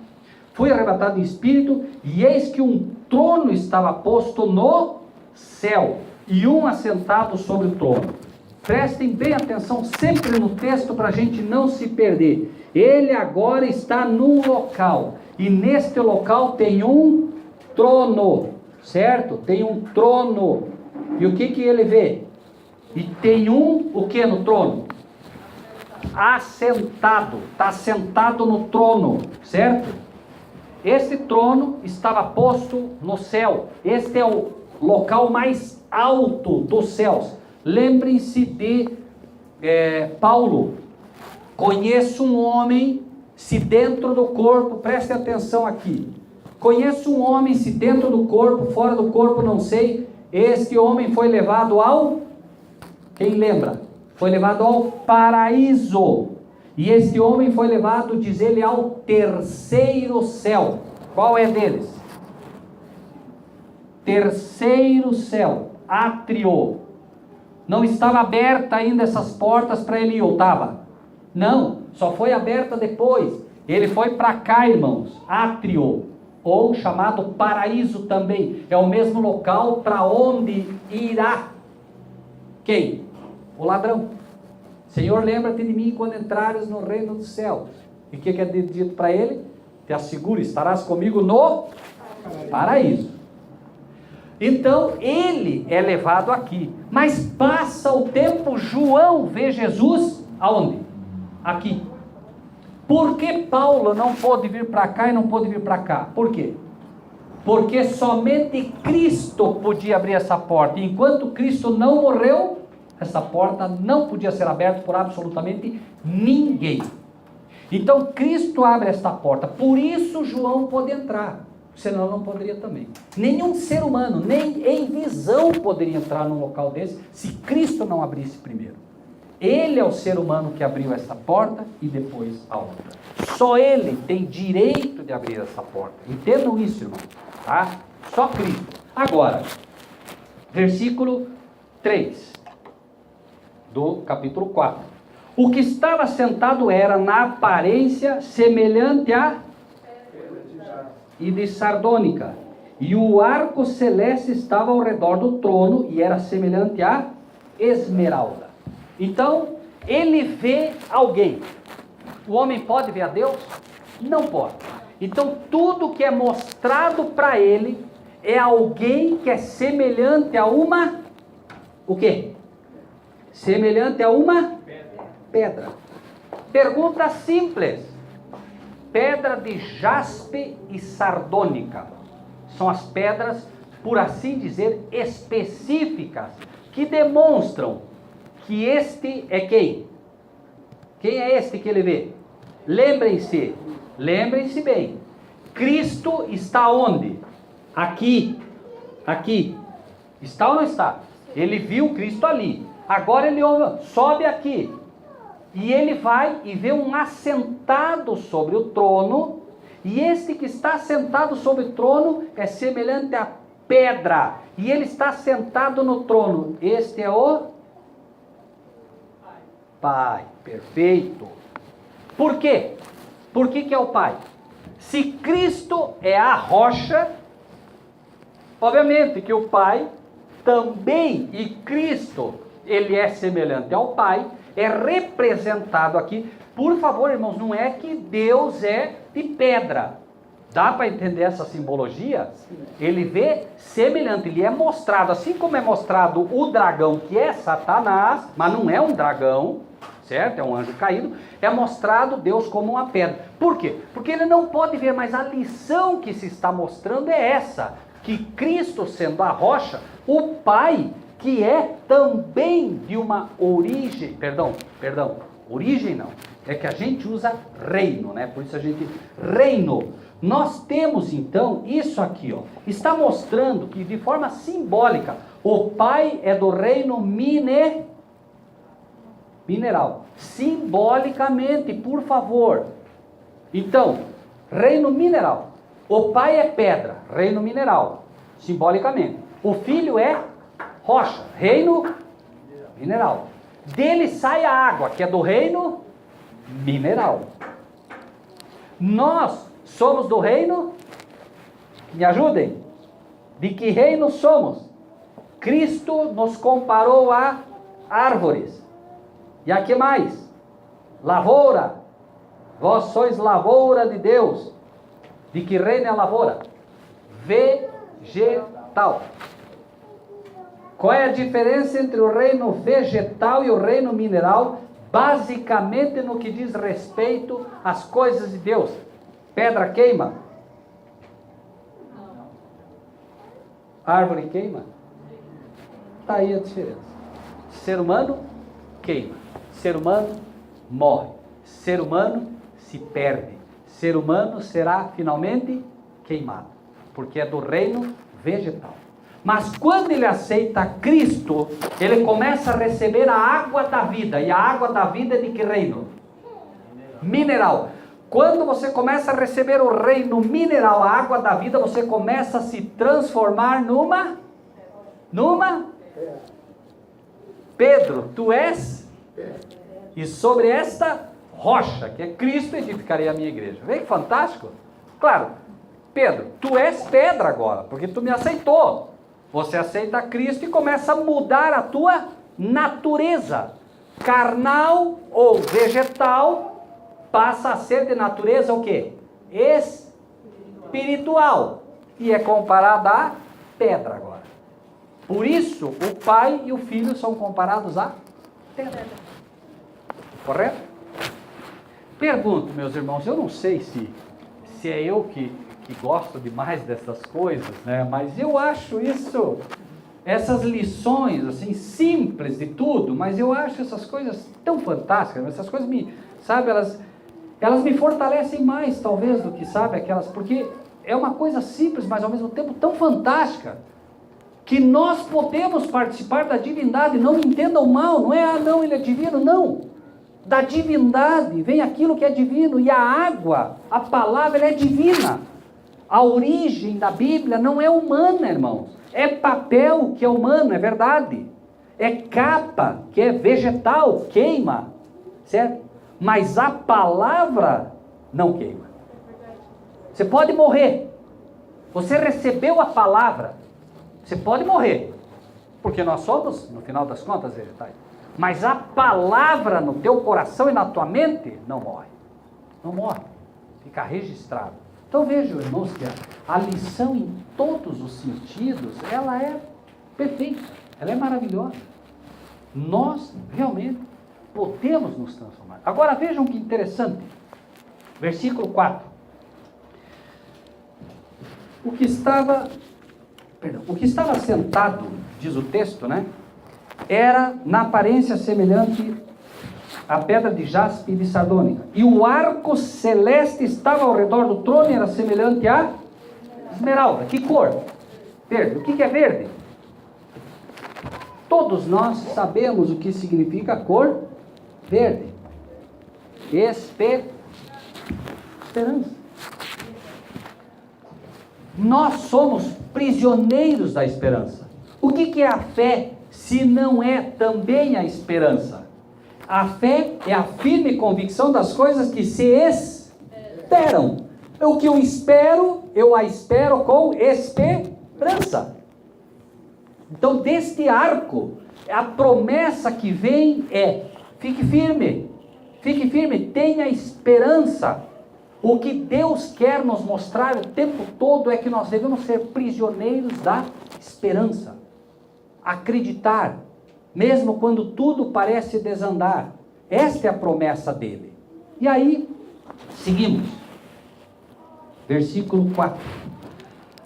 Fui arrebatado em espírito, e eis que um trono estava posto no céu, e um assentado sobre o trono. Prestem bem atenção sempre no texto para a gente não se perder. Ele agora está num local, e neste local tem um trono, certo? Tem um trono. E o que ele vê? E tem o que no trono? Assentado. Está sentado no trono, certo? Esse trono estava posto no céu. Este é o local mais alto dos céus. Lembrem-se de Paulo. Conheço um homem, se dentro do corpo, preste atenção aqui. Conheço um homem, se dentro do corpo, fora do corpo, não sei. Este homem foi levado ao... Quem lembra? Foi levado ao paraíso. E este homem foi levado, diz ele, ao terceiro céu. Qual é deles? Terceiro céu. Átrio. Não estava aberta ainda essas portas para ele ir, ou estava? Não, só foi aberta depois. Ele foi para cá, irmãos. Átrio. Ou chamado paraíso também. É o mesmo local para onde irá. Quem? O ladrão. Senhor, lembra-te de mim quando entrares no reino dos céus. E o que é dito para ele? Te asseguro, estarás comigo no paraíso. Então, ele é levado aqui. Mas passa o tempo, João vê Jesus aonde? Aqui. Por que Paulo não pôde vir para cá e não pôde vir para cá? Por quê? Porque somente Cristo podia abrir essa porta. E enquanto Cristo não morreu, essa porta não podia ser aberta por absolutamente ninguém. Então Cristo abre esta porta. Por isso João pôde entrar. Senão não poderia também. Nenhum ser humano, nem em visão, poderia entrar num local desse se Cristo não abrisse primeiro. Ele é o ser humano que abriu essa porta e depois a outra. Só ele tem direito de abrir essa porta. Entendam isso, irmão. Tá? Só Cristo. Agora, versículo 3 do capítulo 4. O que estava sentado era na aparência semelhante a e de sardônica, e o arco celeste estava ao redor do trono e era semelhante a esmeralda. Então ele vê alguém. O homem pode ver a Deus? Não pode. Então tudo que é mostrado para ele é alguém que é semelhante a uma... O quê? Semelhante a uma pedra. Pergunta simples. Pedra de jaspe e sardônica. São as pedras, por assim dizer, específicas, que demonstram que este é quem? Quem é este que ele vê? Lembrem-se bem. Cristo está onde? Aqui. Está ou não está? Ele viu Cristo ali. Agora ele sobe aqui. E ele vai e vê um assentado sobre o trono, e este que está sentado sobre o trono é semelhante a pedra, e ele está sentado no trono. Este é o Pai. Perfeito. Por quê? Por que é o Pai? Se Cristo é a rocha, obviamente que o Pai também, e Cristo, ele é semelhante ao Pai, é representado aqui. Por favor, irmãos, não é que Deus é de pedra. Dá para entender essa simbologia? Ele vê semelhante, ele é mostrado, assim como é mostrado o dragão, que é Satanás, mas não é um dragão, certo? É um anjo caído, é mostrado Deus como uma pedra. Por quê? Porque ele não pode ver, mas a lição que se está mostrando é essa, que Cristo sendo a rocha, o Pai, que é também de uma origem, origem não, é que a gente usa reino, né? Por isso a gente, reino. Nós temos então isso aqui, ó, está mostrando que de forma simbólica, o Pai é do reino mineral, simbolicamente, por favor. Então, reino mineral, o Pai é pedra, reino mineral, simbolicamente. O Filho é rocha, reino mineral. Dele sai a água, que é do reino mineral. Nós somos do reino, me ajudem, de que reino somos? Cristo nos comparou a árvores. E a que mais? Lavoura. Vós sois lavoura de Deus. De que reino é a lavoura? Vegetal. Qual é a diferença entre o reino vegetal e o reino mineral? Basicamente no que diz respeito às coisas de Deus. Pedra queima? Árvore queima? Está aí a diferença. Ser humano queima. Ser humano morre. Ser humano se perde. Ser humano será finalmente queimado. Porque é do reino vegetal. Mas quando ele aceita Cristo, ele começa a receber a água da vida. E a água da vida é de que reino? Mineral. Quando você começa a receber o reino mineral, a água da vida, você começa a se transformar numa Pedro, tu és, e sobre esta rocha, que é Cristo, edificarei a minha igreja. Vê que fantástico? Claro, Pedro, tu és pedra agora, porque tu me aceitou. Você aceita Cristo e começa a mudar a tua natureza. Carnal ou vegetal passa a ser de natureza o quê? Espiritual. E é comparada a pedra agora. Por isso, o Pai e o Filho são comparados a pedra. Correto? Pergunto, meus irmãos, eu não sei se é eu que gosto demais dessas coisas, né? Mas eu acho isso, essas lições, assim, simples de tudo, mas eu acho essas coisas tão fantásticas, essas coisas elas me fortalecem mais, talvez, do que, aquelas, porque é uma coisa simples, mas ao mesmo tempo tão fantástica, que nós podemos participar da divindade. Não me entendam mal, não é, não, ele é divino, não. Da divindade vem aquilo que é divino, e a água, a palavra, ela é divina. A origem da Bíblia não é humana, irmãos. É papel que é humano, é verdade. É capa que é vegetal, queima, certo? Mas a palavra não queima. Você pode morrer. Você recebeu a palavra. Você pode morrer. Porque nós somos, no final das contas, vegetais. Mas a palavra no teu coração e na tua mente não morre. Não morre. Fica registrado. Então vejam, irmãos, que a lição em todos os sentidos, ela é perfeita. Ela é maravilhosa. Nós realmente podemos nos transformar. Agora vejam que interessante. Versículo 4. O que estava sentado, diz o texto, né? Era na aparência semelhante à pedra de jaspe e de sardônica. E o arco celeste estava ao redor do trono e era semelhante a esmeralda. Que cor? Verde. O que é verde? Todos nós sabemos o que significa a cor verde. Esperança. Nós somos prisioneiros da esperança. O que é a fé se não é também a esperança? A fé é a firme convicção das coisas que se esperam. O que eu espero, eu a espero com esperança. Então, deste arco, a promessa que vem é: fique firme, tenha esperança. O que Deus quer nos mostrar o tempo todo é que nós devemos ser prisioneiros da esperança. Acreditar, mesmo quando tudo parece desandar. Esta é a promessa dele. E aí, seguimos. Versículo 4.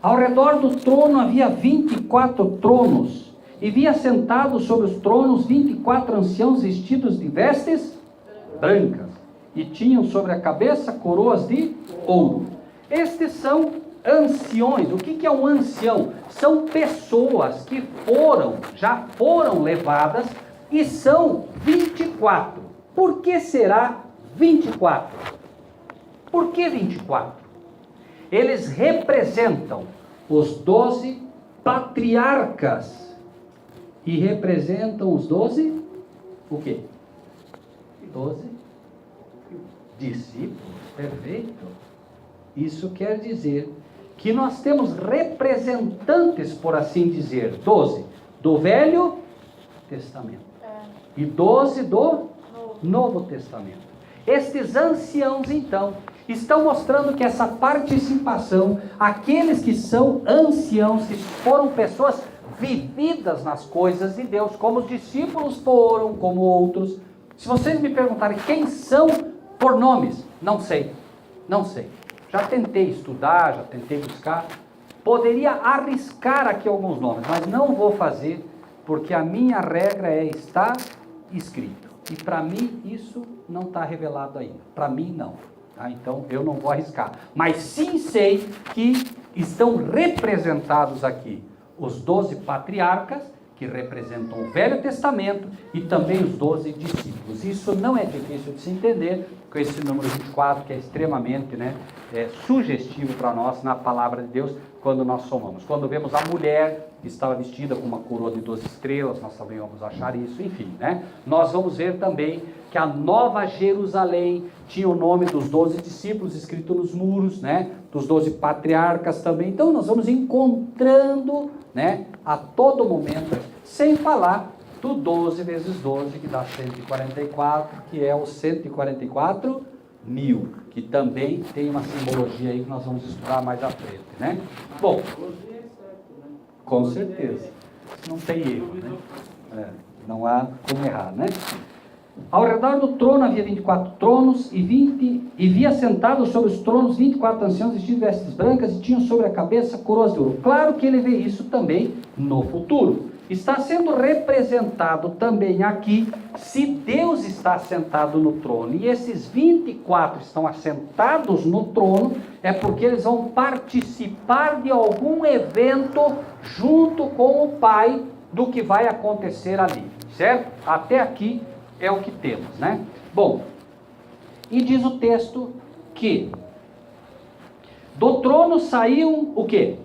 Ao redor do trono havia 24 tronos, e via sentados sobre os tronos 24 anciãos vestidos de vestes brancas, e tinham sobre a cabeça coroas de ouro. Estes são anciões. O que é um ancião? São pessoas que já foram levadas, e são 24. Por que será 24? Por que 24? Eles representam os 12 patriarcas e representam os 12, o quê? 12 discípulos, perfeito. Isso quer dizer que nós temos representantes, por assim dizer, 12 do Velho Testamento e 12 do Novo Testamento. Estes anciãos, então, estão mostrando que essa participação, aqueles que são anciãos, que foram pessoas vividas nas coisas de Deus, como os discípulos foram, como outros. Se vocês me perguntarem quem são por nomes, não sei. Já tentei estudar, já tentei buscar. Poderia arriscar aqui alguns nomes, mas não vou fazer, porque a minha regra é estar escrito. E para mim isso não está revelado ainda. Para mim não. Tá? Então eu não vou arriscar. Mas sim sei que estão representados aqui os 12 patriarcas, que representam o Velho Testamento, e também os 12 discípulos. Isso não é difícil de se entender, com esse número 24, que é extremamente sugestivo para nós na palavra de Deus, quando nós somamos. Quando vemos a mulher que estava vestida com uma coroa de 12 estrelas, nós também vamos achar isso, enfim, né? Nós vamos ver também que a Nova Jerusalém tinha o nome dos 12 discípulos escrito nos muros, né? Dos 12 patriarcas também. Então nós vamos encontrando, né, a todo momento, sem falar do 12 vezes 12, que dá 144, que é os 144 mil, que também tem uma simbologia aí que nós vamos estudar mais à frente, né? Bom, com certeza, não tem erro, né? Não há como errar, né? Ao redor do trono havia 24 tronos, e via sentados sobre os tronos 24 anciãos vestidos de vestes brancas, e tinham sobre a cabeça coroas de ouro. Claro que ele vê isso também no futuro. Está sendo representado também aqui, se Deus está assentado no trono, e esses 24 estão assentados no trono, é porque eles vão participar de algum evento junto com o Pai do que vai acontecer ali, certo? Até aqui é o que temos, né? Bom, e diz o texto que do trono saíam o quê?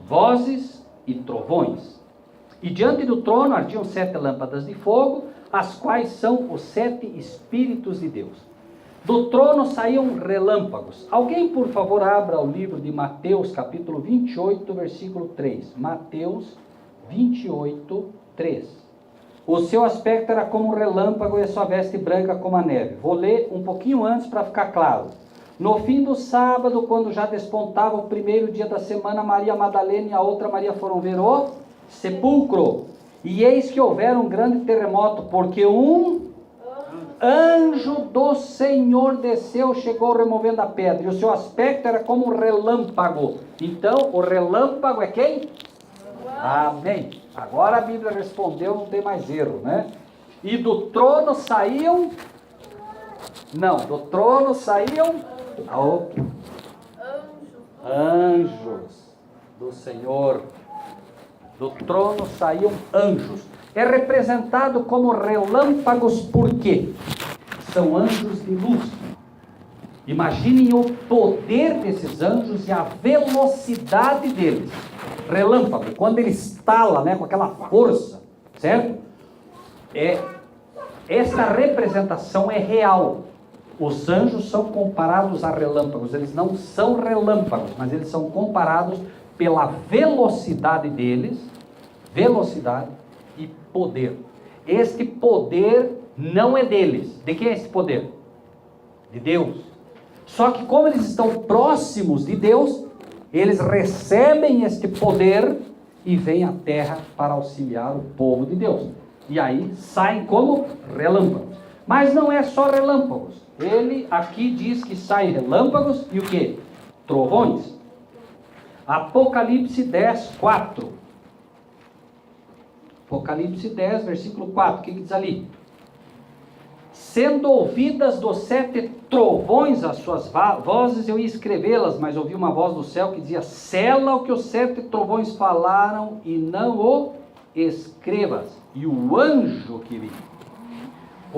Vozes e trovões. E diante do trono ardiam 7 lâmpadas de fogo, as quais são os 7 Espíritos de Deus. Do trono saíam relâmpagos. Alguém, por favor, abra o livro de Mateus, capítulo 28, versículo 3. Mateus 28, 3. O seu aspecto era como um relâmpago e a sua veste branca como a neve. Vou ler um pouquinho antes para ficar claro. No fim do sábado, quando já despontava o primeiro dia da semana, Maria Madalena e a outra Maria foram ver o sepulcro. E eis que houveram um grande terremoto, porque um anjo do Senhor desceu, chegou removendo a pedra, e o seu aspecto era como um relâmpago. Então, o relâmpago é quem? Amém. Agora a Bíblia respondeu, não tem mais erro, né? E do trono saíam... Não, do trono saíam... Anjos do Senhor. Do trono saíam anjos. É representado como relâmpagos por quê? São anjos de luz. Imaginem o poder desses anjos e a velocidade deles. Relâmpago, quando ele estala, né, com aquela força, certo? Esta representação é real. Os anjos são comparados a relâmpagos. Eles não são relâmpagos, mas eles são comparados pela velocidade deles, velocidade e poder. Este poder não é deles. De quem é esse poder? De Deus. Só que como eles estão próximos de Deus, eles recebem este poder e vêm à terra para auxiliar o povo de Deus. E aí saem como relâmpagos. Mas não é só relâmpagos. Ele aqui diz que saem relâmpagos e o quê? Trovões. Apocalipse 10, 4. Apocalipse 10, versículo 4. O que diz ali? Sendo ouvidas dos 7 trovões as suas vozes, eu ia escrevê-las, mas ouvi uma voz do céu que dizia: sela o que os 7 trovões falaram e não o escrevas. E o anjo que vi.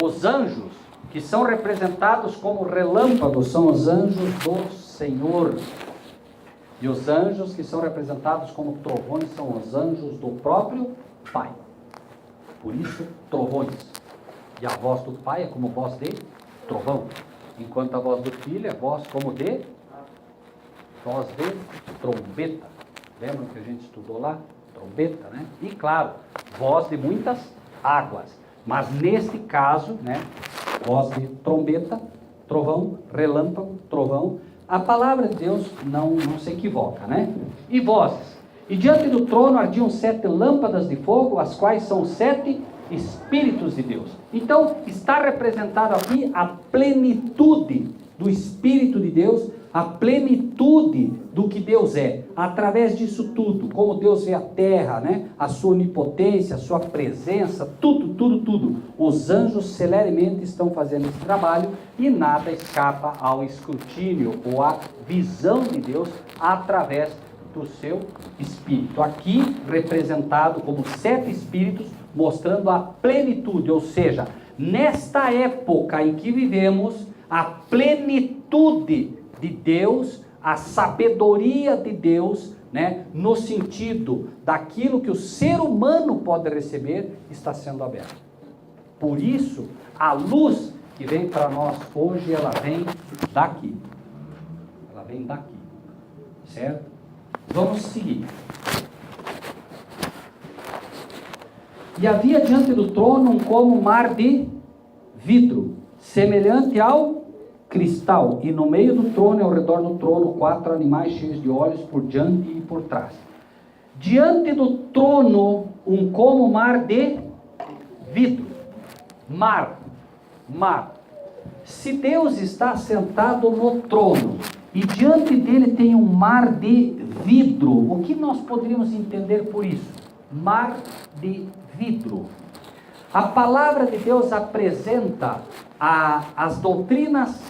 Os anjos que são representados como relâmpagos são os anjos do Senhor. E os anjos que são representados como trovões são os anjos do próprio Pai. Por isso, trovões. E a voz do Pai é como voz de trovão, enquanto a voz do Filho é voz como de trombeta. Lembram que a gente estudou lá? Trombeta, né? E claro, voz de muitas águas. Mas neste caso, né, voz de trombeta, trovão, relâmpago, trovão. A palavra de Deus não se equivoca, né? E vozes. E diante do trono ardiam 7 lâmpadas de fogo, as quais são 7 Espíritos de Deus. Então, está representado aqui a plenitude do Espírito de Deus, a plenitude do que Deus é. Através disso tudo, como Deus vê a terra, né? A sua onipotência, a sua presença, tudo. Os anjos celeremente estão fazendo esse trabalho e nada escapa ao escrutínio ou à visão de Deus através do seu Espírito. Aqui representado como 7 Espíritos, mostrando a plenitude, ou seja, nesta época em que vivemos, a plenitude de Deus, a sabedoria de Deus, né, no sentido daquilo que o ser humano pode receber, está sendo aberta. Por isso, a luz que vem para nós hoje, ela vem daqui. Ela vem daqui. Certo? Vamos seguir. E havia diante do trono como um mar de vidro, semelhante ao cristal, e no meio do trono e ao redor do trono 4 animais cheios de olhos por diante e por trás. Diante do trono como mar de vidro. Mar. Se Deus está sentado no trono e diante dele tem um mar de vidro, o que nós poderíamos entender por isso? Mar de vidro. A palavra de Deus apresenta as doutrinas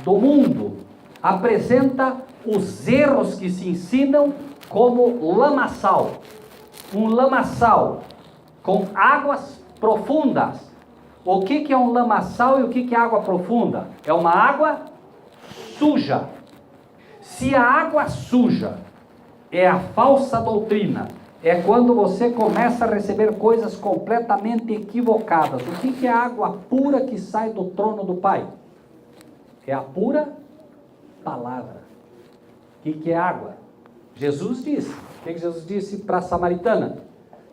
do mundo, apresenta os erros que se ensinam como lamaçal. Um lamaçal com águas profundas. O que é um lamaçal e o que é água profunda? É uma água suja. Se a água suja é a falsa doutrina, é quando você começa a receber coisas completamente equivocadas. O que é a água pura que sai do trono do Pai? É a pura palavra. O que é água? Jesus disse. O que Jesus disse para a samaritana?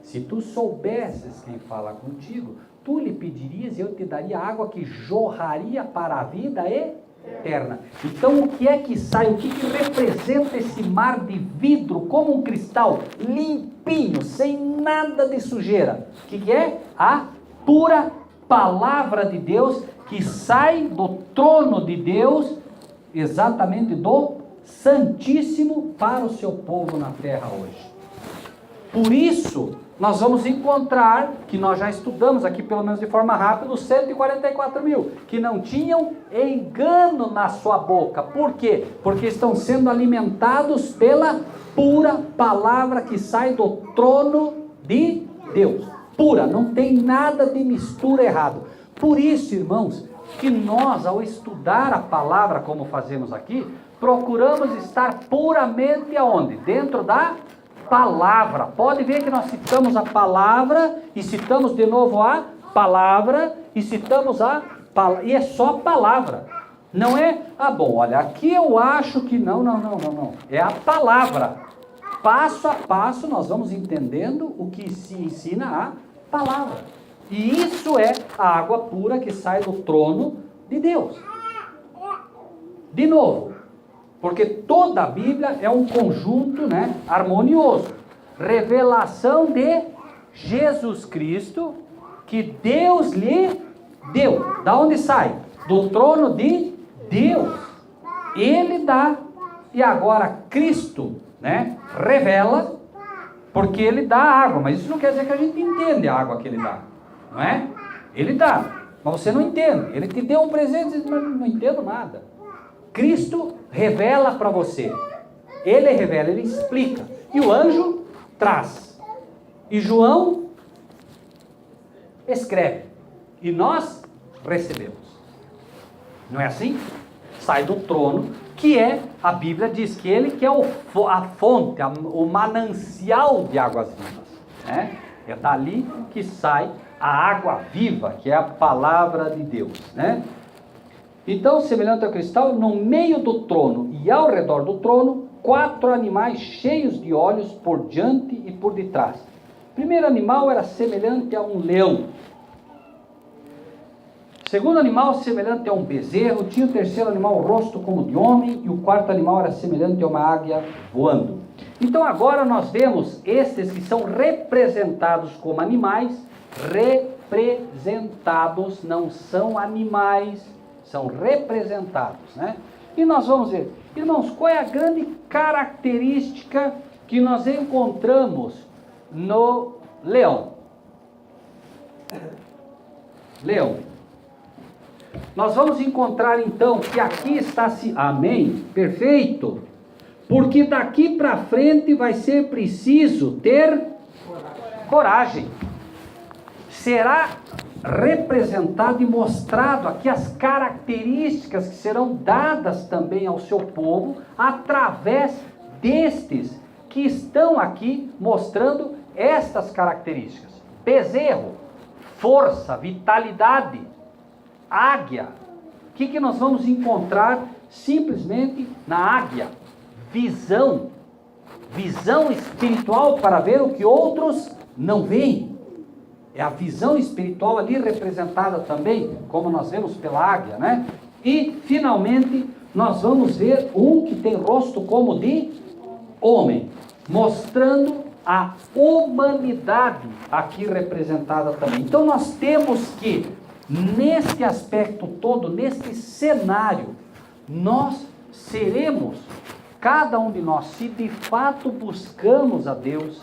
Se tu soubesses quem fala contigo, tu lhe pedirias e eu te daria água que jorraria para a vida eterna. Então o que é que sai? O que representa esse mar de vidro como um cristal limpinho, sem nada de sujeira? O que é? A pura palavra de Deus que sai do trono de Deus, exatamente do Santíssimo, para o seu povo na terra hoje. Por isso nós vamos encontrar, que nós já estudamos aqui pelo menos de forma rápida, os 144 mil, que não tinham engano na sua boca. Por quê? Porque estão sendo alimentados pela pura palavra que sai do trono de Deus. Pura, não tem nada de mistura errado. Por isso, irmãos, que nós, ao estudar a palavra como fazemos aqui, procuramos estar puramente aonde? Dentro da palavra. Pode ver que nós citamos a palavra e citamos de novo a palavra e citamos a palavra. E é só palavra. Não é, bom, olha, aqui eu acho que não. É a palavra. Passo a passo nós vamos entendendo o que se ensina a palavra. E isso é a água pura que sai do trono de Deus. De novo. Porque toda a Bíblia é um conjunto, né, harmonioso. Revelação de Jesus Cristo, que Deus lhe deu. Da onde sai? Do trono de Deus. Ele dá, e agora Cristo, né, revela, porque ele dá água, mas isso não quer dizer que a gente entende a água que ele dá, não é? Ele dá, mas você não entende. Ele te deu um presente e diz, mas não entendo nada. Cristo revela para você. Ele revela, ele explica. E o anjo traz. E João escreve. E nós recebemos. Não é assim? Sai do trono, que é, a Bíblia diz que ele que é a fonte, o manancial de águas vivas. Né? É dali que sai a água viva, que é a palavra de Deus. Né? Então, semelhante ao cristal, no meio do trono e ao redor do trono, 4 animais cheios de olhos por diante e por detrás. O primeiro animal era semelhante a um leão. O segundo animal semelhante a um bezerro. Tinha o terceiro animal o rosto como de homem. E o quarto animal era semelhante a uma águia voando. Então agora nós vemos estes que são representados como animais. Representados, não são animais, são representados, né? E nós vamos ver, irmãos, qual é a grande característica que nós encontramos no leão? Leão. Nós vamos encontrar então que aqui está se... Amém? Perfeito. Porque daqui para frente vai ser preciso ter coragem. Será representado e mostrado aqui as características que serão dadas também ao seu povo através destes que estão aqui mostrando estas características. Bezerro, força, vitalidade. Águia. O que nós vamos encontrar simplesmente na águia? Visão. Visão espiritual para ver o que outros não veem. É a visão espiritual ali representada também, como nós vemos pela águia, né? E, finalmente, nós vamos ver um que tem rosto como de homem, mostrando a humanidade aqui representada também. Então, nós temos que, neste aspecto todo, neste cenário, nós seremos, cada um de nós, se de fato buscamos a Deus,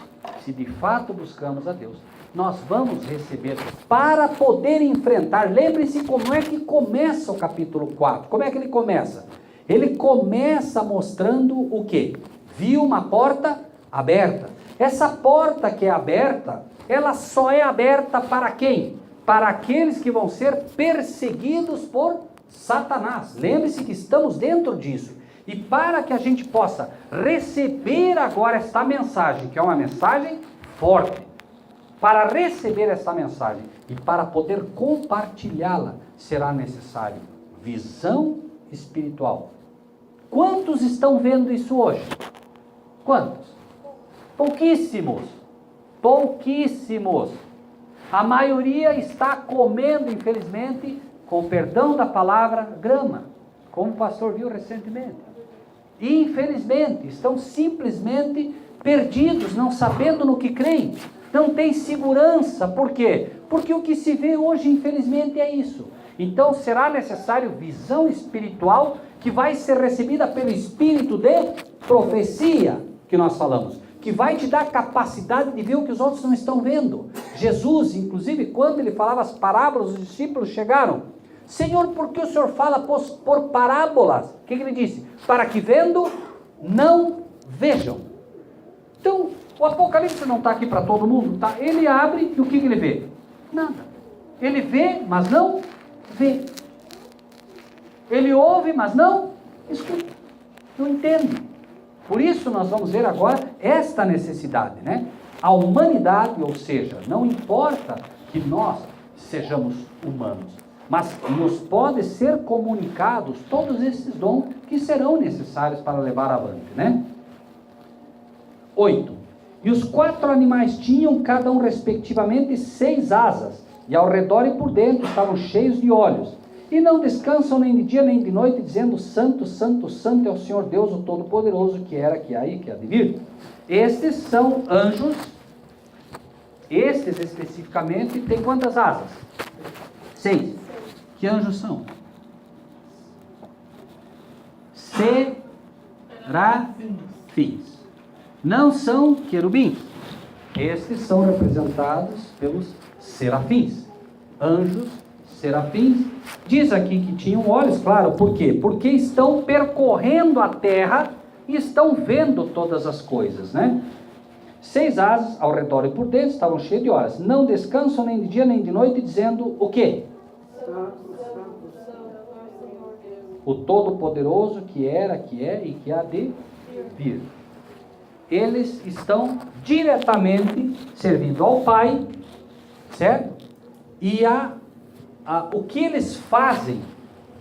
nós vamos receber para poder enfrentar. Lembre-se como é que começa o capítulo 4. Como é que ele começa? Ele começa mostrando o quê? Viu uma porta aberta. Essa porta que é aberta, ela só é aberta para quem? Para aqueles que vão ser perseguidos por Satanás. Lembre-se que estamos dentro disso. E para que a gente possa receber agora esta mensagem, que é uma mensagem forte, para receber essa mensagem e para poder compartilhá-la, será necessário visão espiritual. Quantos estão vendo isso hoje? Quantos? Pouquíssimos. Pouquíssimos. A maioria está comendo, infelizmente, com perdão da palavra, grama, como o pastor viu recentemente. E, infelizmente, estão simplesmente perdidos, não sabendo no que creem. Não tem segurança. Por quê? Porque o que se vê hoje, infelizmente, é isso. Então, será necessário visão espiritual que vai ser recebida pelo espírito de profecia, que nós falamos, que vai te dar capacidade de ver o que os outros não estão vendo. Jesus, inclusive, quando ele falava as parábolas, os discípulos chegaram: Senhor, por que o Senhor fala por parábolas? O que ele disse? Para que vendo, não vejam. Então, o Apocalipse não está aqui para todo mundo, tá? Ele abre e o que ele vê? Nada. Ele vê, mas não vê. Ele ouve, mas não escuta. Não entende. Por isso nós vamos ver agora esta necessidade, né? A humanidade, ou seja, não importa que nós sejamos humanos, mas nos pode ser comunicados todos esses dons que serão necessários para levar avante, né? 8. E os 4 animais tinham, cada um respectivamente, 6 asas, e ao redor e por dentro estavam cheios de olhos, e não descansam nem de dia nem de noite, dizendo: Santo, Santo, Santo é o Senhor Deus, o Todo-Poderoso, que era, que há e que há de vir. Estes são anjos Estes especificamente têm quantas asas? 6. Que anjos são? Serafins. Não são querubins. Estes são representados pelos serafins. Anjos, serafins. Diz aqui que tinham olhos, claro, por quê? Porque estão percorrendo a terra e estão vendo todas as coisas, né? 6 asas ao redor e por dentro estavam cheias de olhos. Não descansam nem de dia nem de noite, dizendo o quê? O Todo-Poderoso que era, que é e que há de vir. Eles estão diretamente servindo ao Pai, certo? E o que eles fazem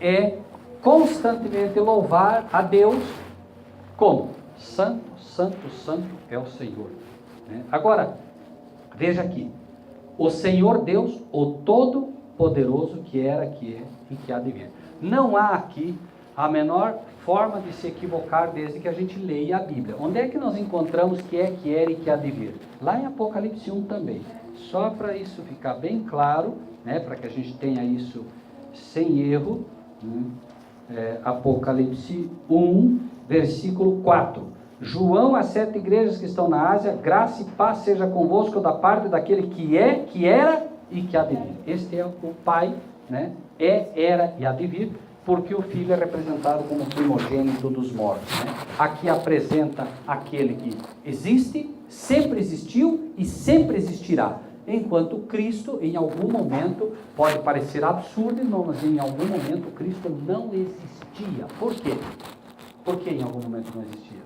é constantemente louvar a Deus como? Santo, santo, santo é o Senhor. Né? Agora, veja aqui. O Senhor Deus, o Todo-Poderoso que era, que é e que há de vir. Não há aqui a menor forma de se equivocar desde que a gente leia a Bíblia. Onde é que nós encontramos que era e que há de vir? Lá em Apocalipse 1 também. Só para isso ficar bem claro, né, para que a gente tenha isso sem erro, né? Apocalipse 1, versículo 4. João, às 7 igrejas que estão na Ásia, graça e paz seja convosco da parte daquele que é, que era e que há de vir. Este é o Pai, né? Era e há de vir, porque o Filho é representado como primogênito dos mortos. Né? Aqui apresenta aquele que existe, sempre existiu e sempre existirá. Enquanto Cristo, em algum momento, pode parecer absurdo, mas em algum momento Cristo não existia. Por quê? Por que em algum momento não existia?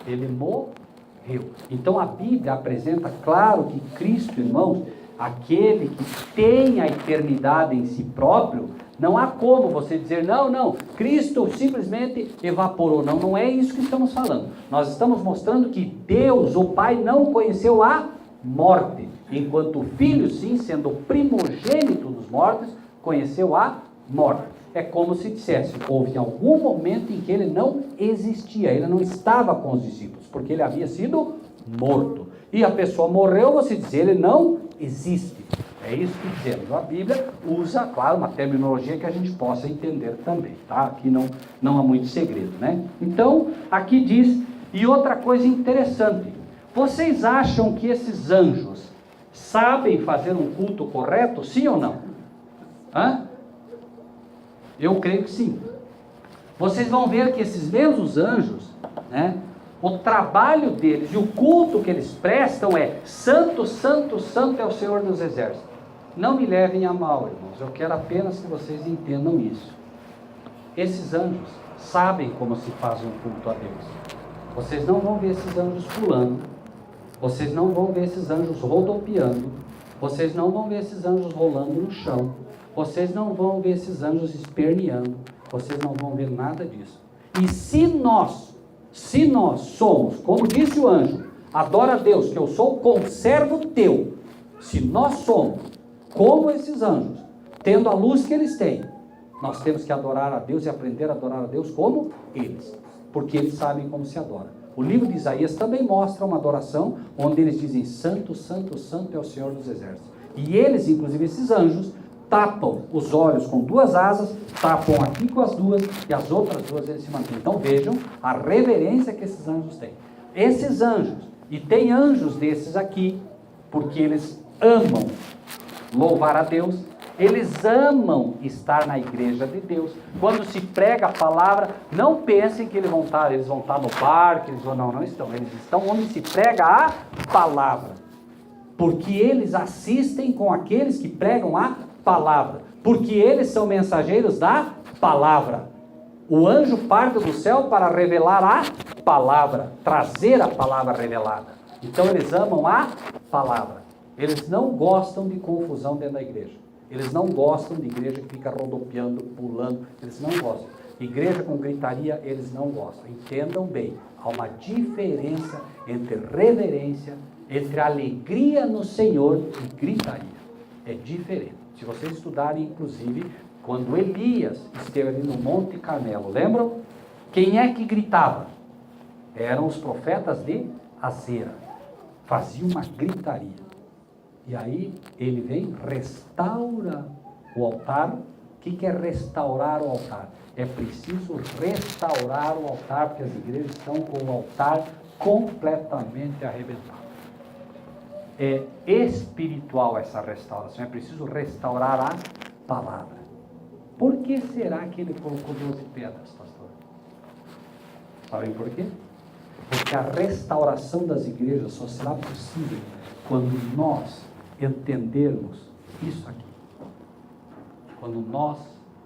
Ele morreu. Então a Bíblia apresenta, claro, que Cristo, irmãos, aquele que tem a eternidade em si próprio, não há como você dizer, não, Cristo simplesmente evaporou. Não, não é isso que estamos falando. Nós estamos mostrando que Deus, o Pai, não conheceu a morte, enquanto o Filho, sim, sendo o primogênito dos mortos, conheceu a morte. É como se dissesse, houve algum momento em que ele não existia, ele não estava com os discípulos, porque ele havia sido morto. E a pessoa morreu, você diz, ele não existe. É isso que dizemos. A Bíblia usa, claro, uma terminologia que a gente possa entender também, tá? Aqui não há muito segredo, né? Então, aqui diz, e outra coisa interessante, vocês acham que esses anjos sabem fazer um culto correto, sim ou não? Eu creio que sim. Vocês vão ver que esses mesmos anjos, né? O trabalho deles e o culto que eles prestam é santo, santo, santo é o Senhor dos Exércitos. Não me levem a mal, irmãos, eu quero apenas que vocês entendam isso. Esses anjos sabem como se faz um culto a Deus. Vocês não vão ver esses anjos pulando, vocês não vão ver esses anjos rodopiando, vocês não vão ver esses anjos rolando no chão, vocês não vão ver esses anjos esperneando, vocês não vão ver nada disso. E se nós somos, como disse o anjo, adora a Deus, que eu sou conservo teu, se nós somos como esses anjos, tendo a luz que eles têm, nós temos que adorar a Deus e aprender a adorar a Deus como eles, porque eles sabem como se adora. O livro de Isaías também mostra uma adoração, onde eles dizem, santo, santo, santo é o Senhor dos Exércitos. E eles, inclusive esses anjos, tapam os olhos com 2 asas, tapam aqui com as 2, e as outras 2 eles se mantêm. Então vejam a reverência que esses anjos têm. Esses anjos, e tem anjos desses aqui, porque eles amam louvar a Deus, eles amam estar na igreja de Deus. Quando se prega a palavra, não pensem que eles vão estar no parque, não estão. Eles estão onde se prega a palavra, porque eles assistem com aqueles que pregam a palavra, porque eles são mensageiros da palavra. O anjo parte do céu para revelar a palavra, trazer a palavra revelada. Então eles amam a palavra. Eles não gostam de confusão dentro da igreja. Eles não gostam de igreja que fica rodopiando, pulando. Eles não gostam. Igreja com gritaria, eles não gostam. Entendam bem, há uma diferença entre reverência, entre alegria no Senhor e gritaria. É diferente. Se vocês estudarem, inclusive, quando Elias esteve ali no Monte Carmelo, lembram? Quem é que gritava? Eram os profetas de Azera. Faziam uma gritaria. E aí ele vem, restaura o altar. O que é restaurar o altar? É preciso restaurar o altar, porque as igrejas estão com o altar completamente arrebentado. É espiritual essa restauração, é preciso restaurar a palavra. Por que será que ele colocou 12 pedras, pastor? Sabem por quê? Porque a restauração das igrejas só será possível quando nós entendermos isso aqui. Quando nós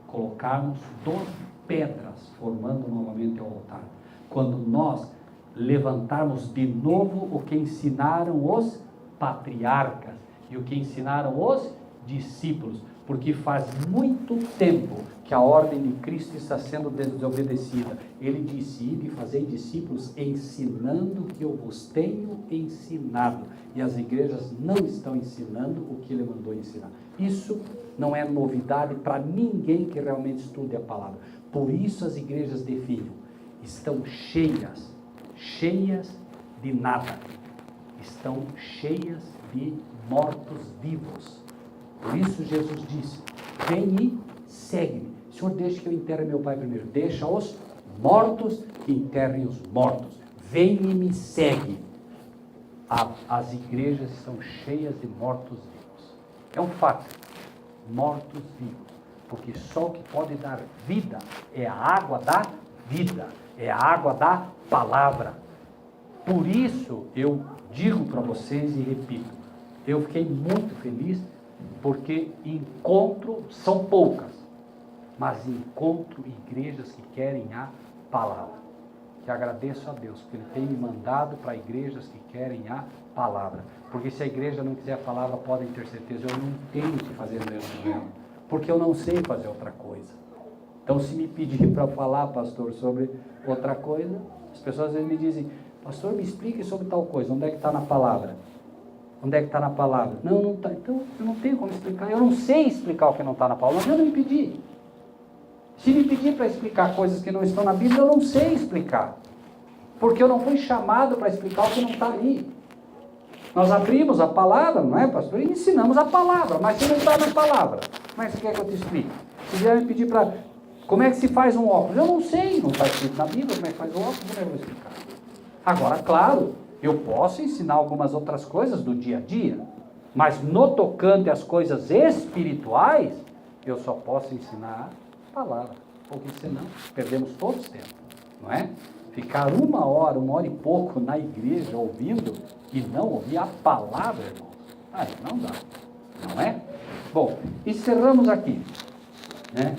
colocarmos 12 pedras formando novamente o altar. Quando nós levantarmos de novo o que ensinaram os patriarcas e o que ensinaram os discípulos. Porque faz muito tempo que a ordem de Cristo está sendo desobedecida. Ele disse: ide e fazei discípulos, ensinando o que eu vos tenho ensinado. E as igrejas não estão ensinando o que ele mandou ensinar. Isso não é novidade para ninguém que realmente estude a palavra. Por isso as igrejas de Filho estão cheias de nada. Estão cheias de mortos-vivos. Por isso Jesus disse: vem e segue-me. Senhor, deixa que eu enterre meu pai primeiro. Deixa os mortos que enterrem os mortos. Vem e me segue. As igrejas estão cheias de mortos-vivos. É um fato. Mortos-vivos. Porque só o que pode dar vida é a água da vida. É a água da palavra. Por isso eu digo para vocês e repito. Eu fiquei muito feliz porque são poucas, mas encontro igrejas que querem a palavra. Que agradeço a Deus, porque Ele tem me mandado para igrejas que querem a palavra. Porque se a igreja não quiser a palavra, podem ter certeza, eu não tenho que fazer o mesmo dela, porque eu não sei fazer outra coisa. Então, se me pedir para falar, pastor, sobre outra coisa, as pessoas às vezes me dizem: pastor, me explique sobre tal coisa, onde é que está na palavra? Onde é que está na palavra? Não está. Então, eu não tenho como explicar. Eu não sei explicar o que não está na palavra. Não me pedir. Se me pedir para explicar coisas que não estão na Bíblia, eu não sei explicar. Porque eu não fui chamado para explicar o que não está ali. Nós abrimos a palavra, não é, pastor? E ensinamos a palavra. Mas se não está na palavra, como é que você quer que eu te explique? Se vier me pedir para... Como é que se faz um óculos? Eu não sei. Não está escrito na Bíblia como é que faz o óculos. Como é que eu vou explicar? Agora, claro... Eu posso ensinar algumas outras coisas do dia a dia, mas no tocante às coisas espirituais, eu só posso ensinar a palavra, porque senão perdemos todo o tempo, não é? Ficar uma hora e pouco na igreja ouvindo e não ouvir a palavra, irmãos, aí não dá, não é? Bom, encerramos aqui, né?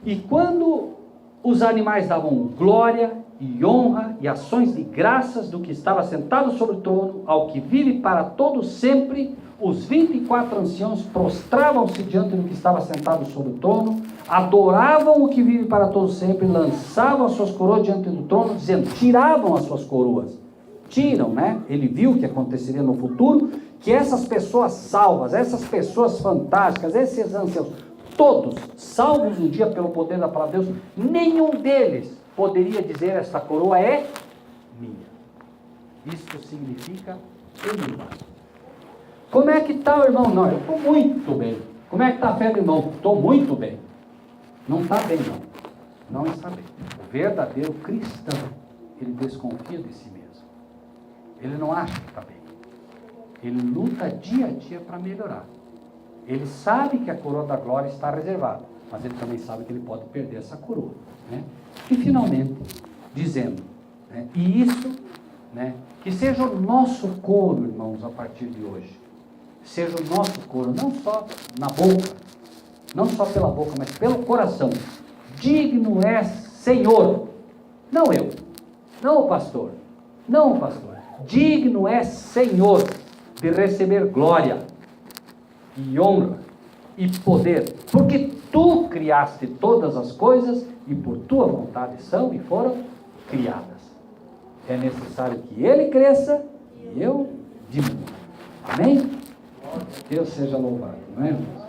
E quando os animais davam glória e honra e ações de graças do que estava sentado sobre o trono, ao que vive para todo sempre, os 24 anciãos prostravam-se diante do que estava sentado sobre o trono, adoravam o que vive para todo sempre, lançavam as suas coroas diante do trono, dizendo, tiravam as suas coroas. Tiram, né? Ele viu o que aconteceria no futuro, que essas pessoas salvas, essas pessoas fantásticas, esses anciãos, todos salvos um dia pelo poder da palavra de Deus, nenhum deles poderia dizer: esta coroa é minha. Isto significa humildade. Como é que está o irmão? Não, eu estou muito bem. Como é que está a fé do irmão? Estou muito bem. Não está bem, não. Não está bem. O verdadeiro cristão, ele desconfia de si mesmo. Ele não acha que está bem. Ele luta dia a dia para melhorar. Ele sabe que a coroa da glória está reservada, mas ele também sabe que ele pode perder essa coroa, né? E finalmente, dizendo, né, e isso, né, que seja o nosso coro, irmãos, a partir de hoje, seja o nosso coro, não só na boca, não só pela boca, mas pelo coração. Digno é Senhor, não eu, não o pastor, digno é Senhor de receber glória e honra e poder, porque tu criaste todas as coisas e por tua vontade são e foram criadas. É necessário que ele cresça e eu diminua. Amém? Deus seja louvado, não é, irmãos?